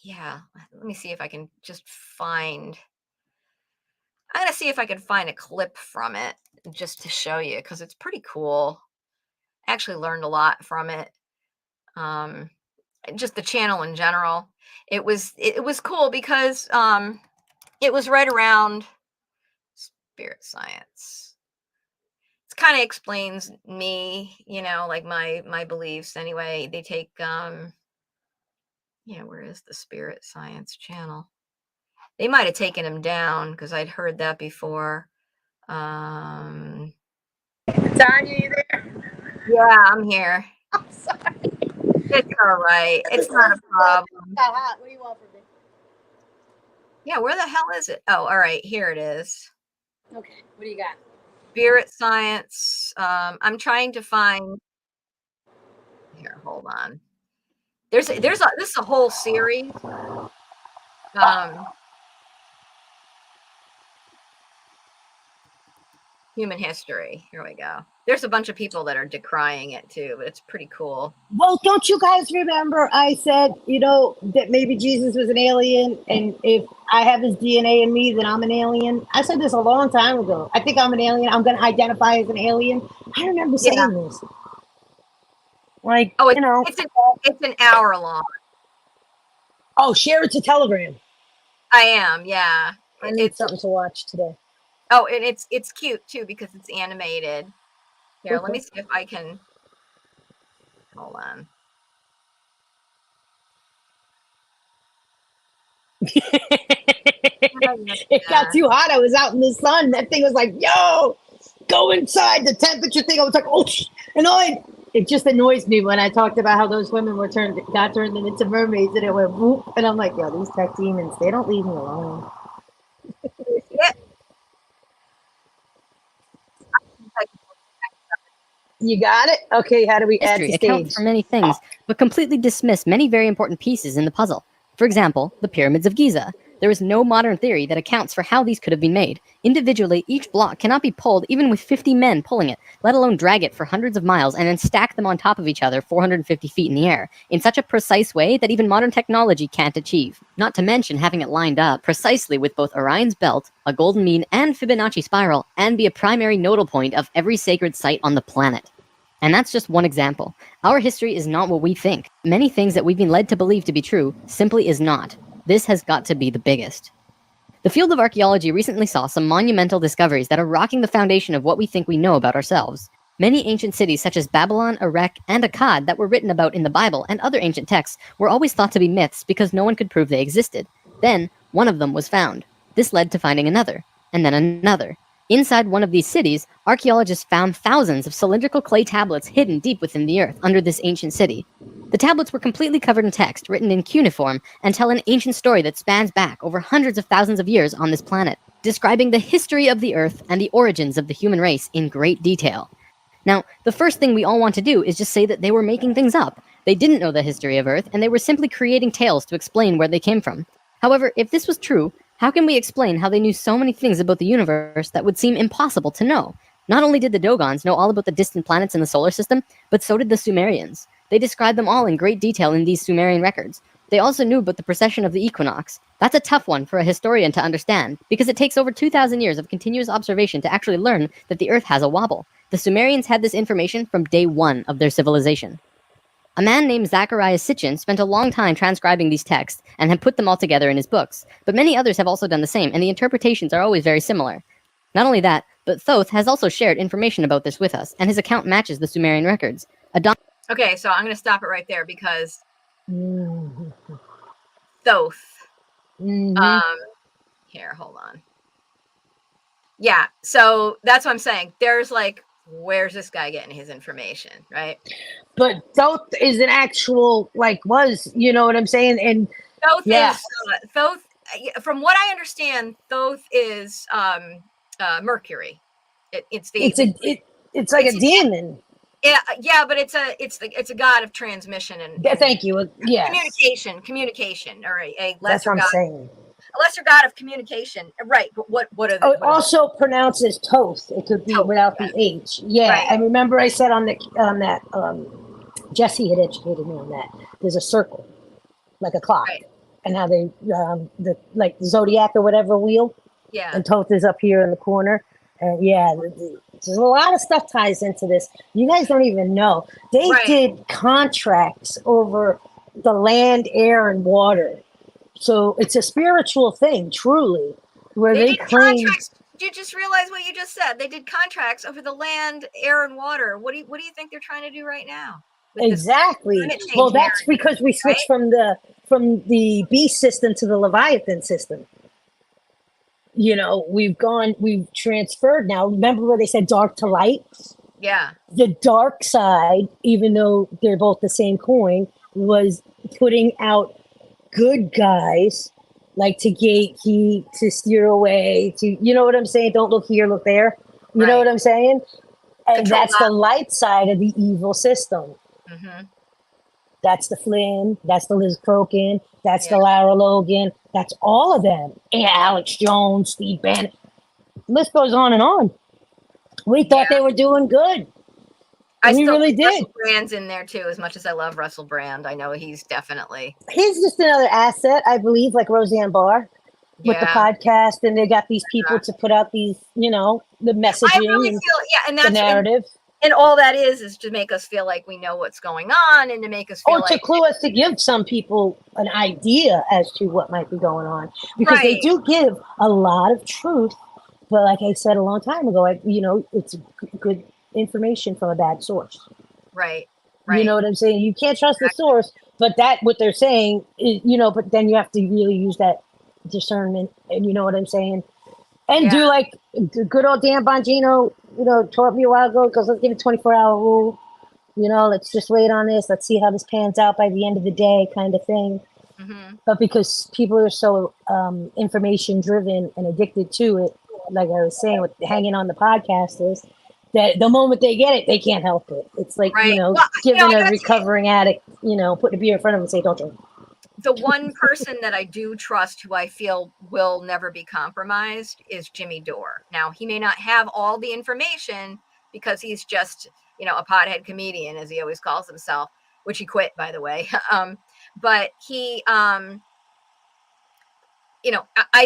yeah, let me see if I can just find. I'm gonna see if I can find a clip from it just to show you because it's pretty cool. I actually learned a lot from it. Um, just the channel in general. It was cool because it was right around Spirit Science. It kind of explains me, like my beliefs anyway. They take where is the Spirit Science channel? They might have taken him down because I'd heard that before. Tanya, you there? Yeah, I'm here. I'm sorry. It's all right. It's not a problem. Got hot. What do you want from me? Yeah, where the hell is it? Oh, all right, here it is. Okay, what do you got? Spirit Science. I'm trying to find. Here, hold on. This is a whole series. Human history. Here we go. There's a bunch of people that are decrying it too, but it's pretty cool. Well, don't you guys remember I said, that maybe Jesus was an alien, and if I have his DNA in me, then I'm an alien? I said this a long time ago. I think I'm an alien. I'm going to identify as an alien. I remember saying this. Like, oh, it's an hour long. Oh, share it to Telegram. I am, yeah. I need something to watch today. Oh, and it's cute too because it's animated. Here, let me see if I can. Hold on. It got too hot. I was out in the sun. That thing was like, yo, go inside. The temperature thing. I was like, oh, annoying. It just annoys me when I talked about how those women got turned into mermaids, and it went whoop. And I'm like, yo, these tech demons, they don't leave me alone. You got it? Okay, how do we add to stage? Account for many things, but completely dismiss many very important pieces in the puzzle. For example, the pyramids of Giza. There is no modern theory that accounts for how these could have been made. Individually, each block cannot be pulled even with 50 men pulling it, let alone drag it for hundreds of miles and then stack them on top of each other 450 feet in the air, in such a precise way that even modern technology can't achieve. Not to mention having it lined up precisely with both Orion's belt, a golden mean, and Fibonacci spiral, and be a primary nodal point of every sacred site on the planet. And that's just one example. Our history is not what we think. Many things that we've been led to believe to be true simply is not. This has got to be the biggest. The field of archaeology recently saw some monumental discoveries that are rocking the foundation of what we think we know about ourselves. Many ancient cities such as Babylon, Erech, and Akkad that were written about in the Bible and other ancient texts were always thought to be myths because no one could prove they existed. Then, one of them was found. This led to finding another, and then another. Inside one of these cities, archaeologists found thousands of cylindrical clay tablets hidden deep within the earth under this ancient city. The tablets were completely covered in text, written in cuneiform, and tell an ancient story that spans back over hundreds of thousands of years on this planet, describing the history of the earth and the origins of the human race in great detail. Now, the first thing we all want to do is just say that they were making things up. They didn't know the history of Earth, and they were simply creating tales to explain where they came from. However, if this was true, How can we explain how they knew so many things about the universe that would seem impossible to know? Not only did the Dogons know all about the distant planets in the solar system, but so did the Sumerians. They described them all in great detail in these Sumerian records. They also knew about the precession of the equinox. That's a tough one for a historian to understand, because it takes over 2,000 years of continuous observation to actually learn that the Earth has a wobble. The Sumerians had this information from day one of their civilization. A man named Zacharias Sitchin spent a long time transcribing these texts and had put them all together in his books, but many others have also done the same, and the interpretations are always very similar. Not only that, but Thoth has also shared information about this with us, and his account matches the Sumerian records. Okay, so I'm going to stop it right there because Mhm. Thoth. Mhm. Here, hold on. Yeah, so that's what I'm saying. There's like, where's this guy getting his information, right? But Thoth is an actual, like, was, you know what I'm saying? And Thoth yeah, is Thoth. From what I understand, Thoth is Mercury. It's it's like a it's demon. yeah, but it's a god of transmission and Thank you. Yes, communication, or a that's lesser what I'm god, saying. of communication, right? But what are Oh, what are also pronounced as Toth. It could be Thoth? without Yeah, the H. Yeah, right, I remember I said on that Jesse had educated me on that. There's a circle, like a clock, right, and how they the like the zodiac or whatever wheel, yeah, and Toth is up here in the corner. And yeah, there's a lot of stuff ties into this. You guys don't even know. They right. did contracts over the land, air, and water. So it's a spiritual thing, truly, where They they did claim contracts. Did you just realize what you just said? They did contracts over the land, air, and water. What do you think they're trying to do right now with this exactly. climate Well, change that's narrative, because we switched right? from the beast system to the Leviathan system. You know, we've transferred now. Remember where they said dark to light? Yeah, The dark side, even though they're both the same coin, was putting out good guys like to gatekeep, to steer away, to, you know what I'm saying? Don't look here, look there. You know right. what I'm saying? And Control that's the light side of the evil system. that. Mm-hmm. That's the Flynn. That's the Liz Crokin. That's Yeah, the Lara Logan. That's all of them. And Alex Jones, Steve Bannon. The list goes on and on. We yeah. thought they were doing good. I We still really think did. Russell Brand's in there too. As much as I love Russell Brand, I know he's definitely. He's just another asset, I believe, like Roseanne Barr with the Yeah, podcast. And they got these people to put out these, you know, the I messaging really and feel, yeah, and the that's narrative. and all that is to make us feel like we know what's going on, and to make us feel Or to like, clue us, to give some people an idea as to what might be going on. Because they right, do give a lot of truth. But like I said a long time ago, you know, it's good information from a bad source. right, You know right, what I'm saying? You can't trust the source, but that what they're saying is, you know, but then you have to really use that discernment, and you know what I'm saying? And yeah, do like good old Dan Bongino, you know, taught me a while ago, because let's give it 24-hour rule. You know, let's just wait on this. Let's see how this pans out by the end of the day, kind of thing. mm-hmm. But because people are so information driven and addicted to it, like I was saying, with hanging on the podcasters, that the moment they get it, they can't help it. It's like, you Right. know, Well, giving I a gotta tell you, recovering addict, you know, putting a beer in front of them and say, don't drink. the one person that I do trust, who I feel will never be compromised, is Jimmy Dore. Now, he may not have all the information because he's just, a pothead comedian, as he always calls himself, which he quit, by the way. But he, I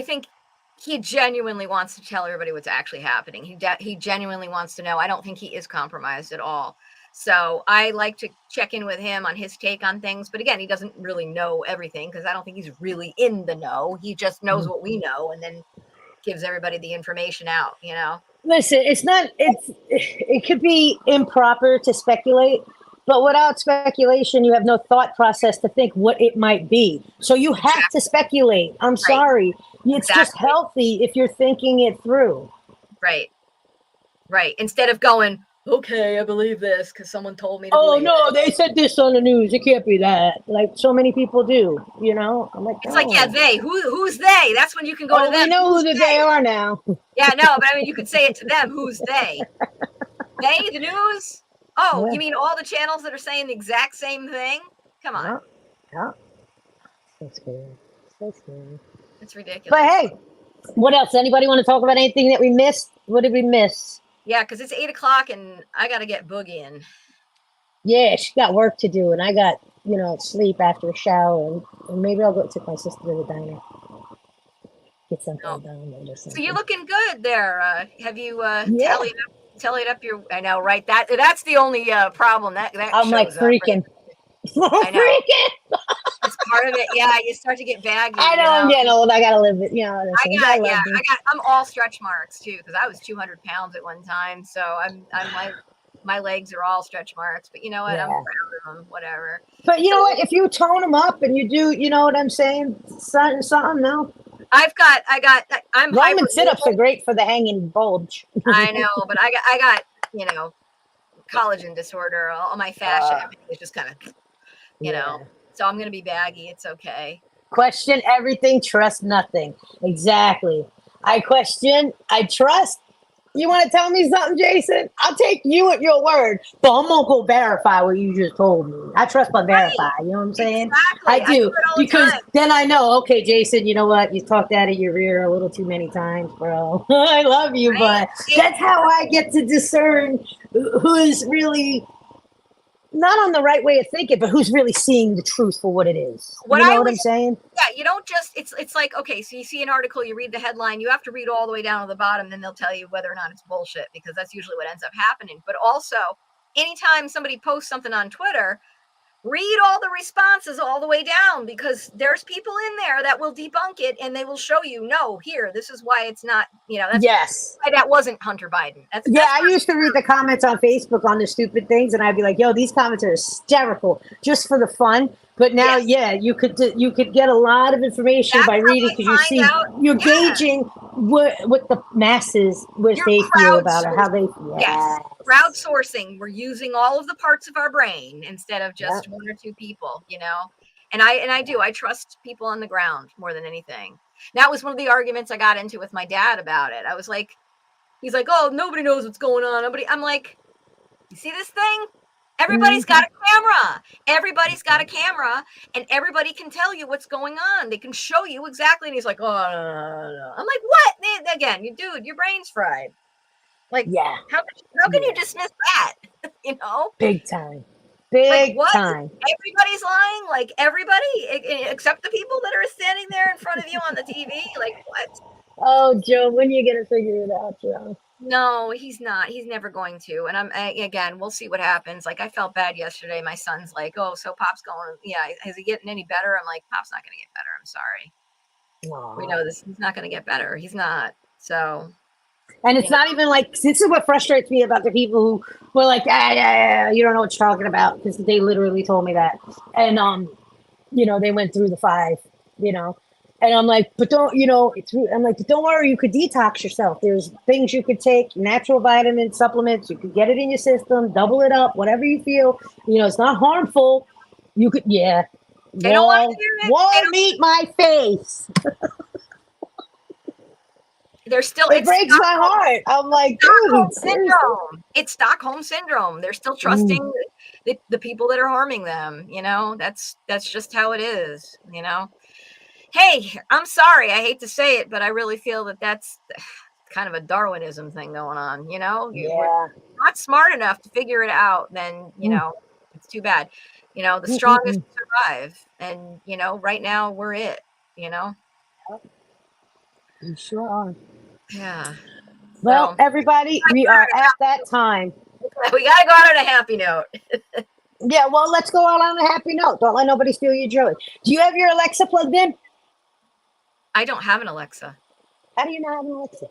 think he genuinely wants to tell everybody what's actually happening. He genuinely wants to know. I don't think he is compromised at all. So I like to check in with him on his take on things. But again, he doesn't really know everything, because I don't think he's really in the know. He just knows what we know, and then gives everybody the information out. Listen, it's not, it could be improper to speculate, but without speculation, you have no thought process to think what it might be. So you have to Exactly. speculate. I'm Right. sorry. It's just Exactly. healthy if you're thinking it through. Right. Right. Instead of going, okay, I believe this because someone told me to Oh believe it. no, they said this on the news. It can't be that. Like so many people do, you know. I'm like, It's like, yeah, oh, they. Who's they? That's when you can go to oh, we them. know who Who's the they? they are now. Yeah, no, but I mean, you could say it to them. Who's they? They, the news? Oh, Yeah, you mean all the channels that are saying the exact same thing? Come on. yeah, yeah. So scary. So scary. It's ridiculous. But hey, what else? Anybody want to talk about anything that we missed? What did we miss? Yeah, because it's 8 o'clock and I got to get boogieing. Yeah, she got work to do, and I got, sleep after a shower, and maybe I'll go take my sister to the diner. Get something done or something. So you're looking good there. Have you Yeah. tallied up your? I know, right? That's the only problem that I'm like shows up, right? freaking. I know. Freaking. It's part of it. Yeah, you start to get baggy. I know I'm getting old. I gotta live it. I'm all stretch marks too because I was 200 pounds at one time. So I'm my legs are all stretch marks. But you know what? Yeah. I'm proud of them. Whatever. But you know what? If you tone them up and you do, you know what I'm saying? Something. No. I'm Roman sit-ups are great for the hanging bulge. I know, but I got collagen disorder. All my fascia is just kind of, so I'm gonna be baggy. It's okay. Question everything, trust nothing. Exactly. I question, I trust. You want to tell me something, Jason? I'll take you at your word, but I'm gonna go verify what you just told me. I trust but verify. You know what I'm saying? Exactly. I do because the then I know. Okay, Jason. You know what? You talked out of your rear a little too many times, bro. I love you, but that's how I get to discern who's really not on the right way of thinking, but who's really seeing the truth for what it is. You know what I'm saying? Yeah, you don't just, it's like, okay, so you see an article, you read the headline, you have to read all the way down to the bottom, then they'll tell you whether or not it's bullshit, because that's usually what ends up happening. But also, anytime somebody posts something on Twitter, read all the responses all the way down, because there's people in there that will debunk it and they will show you, no, here, this is why it's not, that's why that wasn't Hunter Biden. I used to read the comments on Facebook on the stupid things, and I'd be like, yo, these comments are hysterical just for the fun. But now, you could get a lot of information by reading, because you're gauging what the masses, what they feel about it, how they feel. Yes. Crowdsourcing. We're using all of the parts of our brain instead of just one or two people, And I trust people on the ground more than anything. That was one of the arguments I got into with my dad about it. I was like, he's like, oh, nobody knows what's going on. I'm like, you see this thing? Everybody's got a camera. Everybody's got a camera, and everybody can tell you what's going on. They can show you exactly. And he's like, oh, no. I'm like, what? Again, dude, your brain's fried. Like, how can you dismiss that? Big time. Big time. Everybody's lying. Like, everybody, except the people that are standing there in front of you on the TV. Like, what? Oh, Joe, when are you gonna figure it out, Joe? No, he's not. He's never going to. And again, we'll see what happens. Like, I felt bad yesterday. My son's like, oh, so Pop's going, is he getting any better? I'm like, Pop's not going to get better. I'm sorry. Aww. We know this. He's not going to get better. He's not. So. And it's not even like, this is what frustrates me about the people who were like, you don't know what you're talking about, because they literally told me that. And, they went through the 5, And I'm like, but don't worry, you could detox yourself. There's things you could take, natural vitamin supplements. You could get it in your system, double it up, whatever you feel. It's not harmful. You could, They don't want to hear it. Wall meet my face. They're still. It breaks my heart. I'm like, dude, syndrome. It's Stockholm syndrome. They're still trusting the people that are harming them. That's just how it is. Hey, I'm sorry. I hate to say it, but I really feel that that's kind of a Darwinism thing going on. We're not smart enough to figure it out. Then it's too bad. The strongest survive, and right now we're it. You sure are. Yeah. Well, everybody, we are at that time. We got to go out on a happy note. Yeah, well, let's go out on a happy note. Don't let nobody steal your joy. Do you have your Alexa plugged in? I don't have an Alexa. How do you not have an Alexa?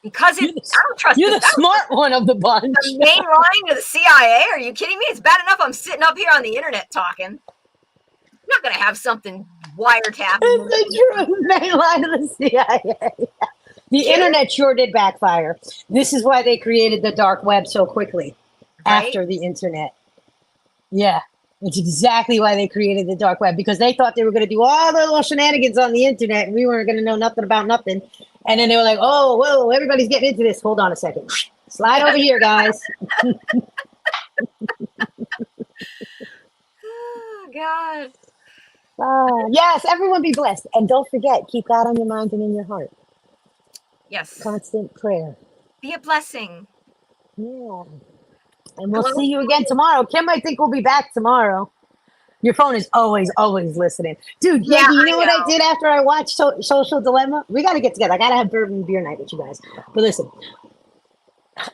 Because I don't trust You're the smart one of the bunch. The main line to the CIA? Are you kidding me? It's bad enough I'm sitting up here on the internet talking. I'm not going to have something wiretapped. It's the true main line of the CIA. The internet sure did backfire. This is why they created the dark web so quickly after the internet. Yeah, it's exactly why they created the dark web, because they thought they were going to do all the little shenanigans on the internet and we weren't going to know nothing about nothing. And then they were like, oh, whoa, everybody's getting into this. Hold on a second. Slide over here, guys. Oh, God. Yes, everyone be blessed. And don't forget, keep God on your mind and in your heart. Yes. Constant prayer. Be a blessing. Yeah. And we'll Hello? see you again tomorrow. Kim, I think we'll be back tomorrow. Your phone is always, always listening. Dude, Yeah, Yankee, you I know what I know. did after I watched Social Dilemma? We got to get together. I got to have bourbon beer night with you guys. But listen,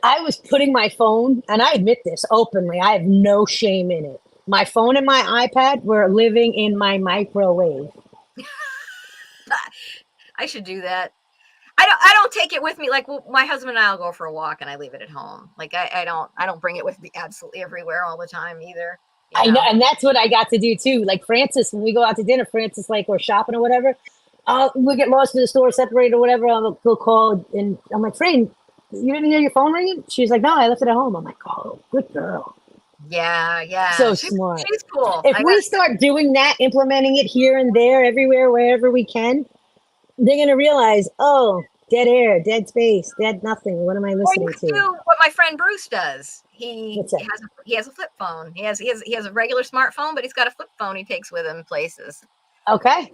I was putting my phone, and I admit this openly, I have no shame in it. My phone and my iPad were living in my microwave. I should do that. I don't take it with me. Like, well, my husband and I'll go for a walk and I leave it at home. Like, I don't bring it with me absolutely everywhere all the time either. You I know, know. and that's what I got to do too. Like Francis, when we go out to dinner, Francis, like, or shopping or whatever, we get lost in the store, separated or whatever. I'll go call, and I'm like, Fran, you didn't hear your phone ringing? She's like, no, I left it at home. I'm like, oh, good girl. Yeah, yeah. So She's smart. she's cool. If I we got start doing that, implementing it here and there, everywhere, wherever we can, they're going to realize, oh, dead air, dead space, dead nothing. What am I or you listening could to? do what my friend Bruce does. He What's that? has a flip phone. He has a regular smartphone, but he's got a flip phone he takes with him places. Okay.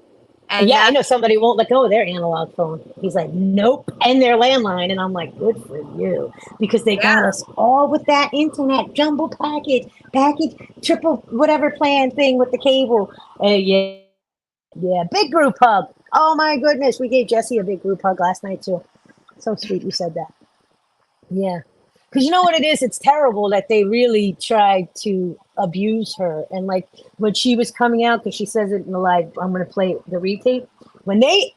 And Yeah, I that know somebody won't let go of their analog phone. He's like, nope, and their landline. And I'm like, good for you. Because they got yeah, us all with that internet jumbo package, triple whatever plan thing with the cable. Yeah, yeah, big group hug. Oh my goodness, we gave Jesse a big group hug last night too. So sweet you said that. Yeah. Because you know what it is? It's terrible that they really tried to abuse her. And like when she was coming out, because she says it in the live, I'm going to play the retape. When they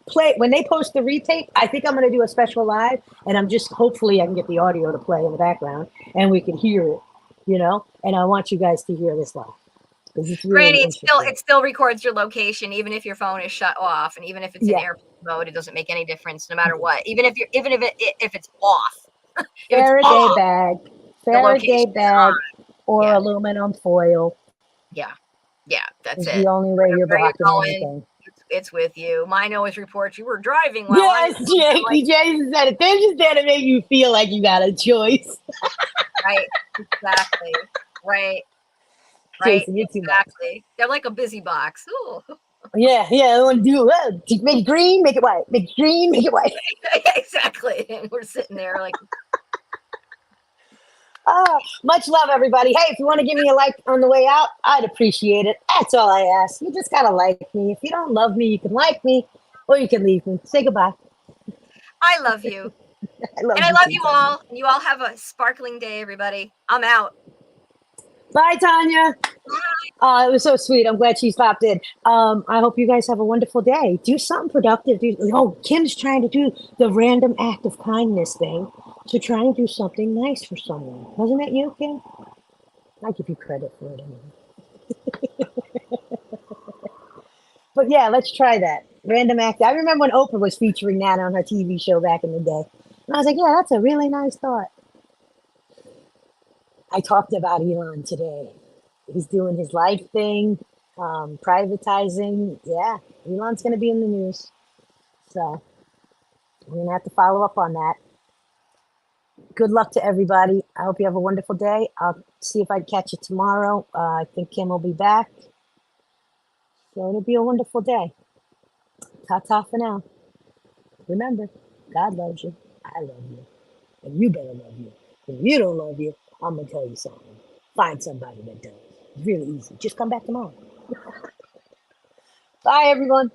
post the retape, I think I'm going to do a special live. And I'm just, hopefully, I can get the audio to play in the background and we can hear it, you know? And I want you guys to hear this live because it's really Granny, interesting. it still records your location, even if your phone is shut off, and even if it's in Yeah. airplane mode, it doesn't make any difference, no matter what. Even if it's off, if it's Faraday off, bag, the location Faraday is on. bag, or Yeah, aluminum foil yeah, yeah. That's is the it. only way you're Wherever you're blocking going, anything. it's with you. Mine always reports you were driving while I was Yes, Jakey Jason said it. They're just there to make you feel like you got a choice. right. Exactly. Right. Right. Jason, you're too much. Exactly. They're like a busy box. Ooh. Yeah, I want to do make it green, make it white. Make it green, make it white. Exactly. And we're sitting there like, Much love, everybody. Hey, if you want to give me a like on the way out, I'd appreciate it. That's all I ask. You just gotta like me. If you don't love me, you can like me, or you can leave me. Say goodbye. I love you. I love And I you love too, you Tanya. all. And you all have a sparkling day, everybody. I'm out. Bye, Tanya. It was so sweet. I'm glad she stopped in. I hope you guys have a wonderful day. Do something productive. Kim's trying to do the random act of kindness thing. So try and do something nice for someone. Wasn't that you, Kim? I give you credit for it anyway. But yeah, let's try that. Random act. I remember when Oprah was featuring that on her TV show back in the day. And I was like, yeah, that's a really nice thought. I talked about Elon today. He's doing his life thing, privatizing. Yeah, Elon's going to be in the news. So we're going to have to follow up on that. Good luck to everybody. I hope you have a wonderful day. I'll see if I can catch you tomorrow. I think Kim will be back. So it'll be a wonderful day. Ta-ta for now. Remember, God loves you. I love you. And you better love you. If you don't love you, I'm going to tell you something. Find somebody that does. It's really easy. Just come back tomorrow. Bye, everyone.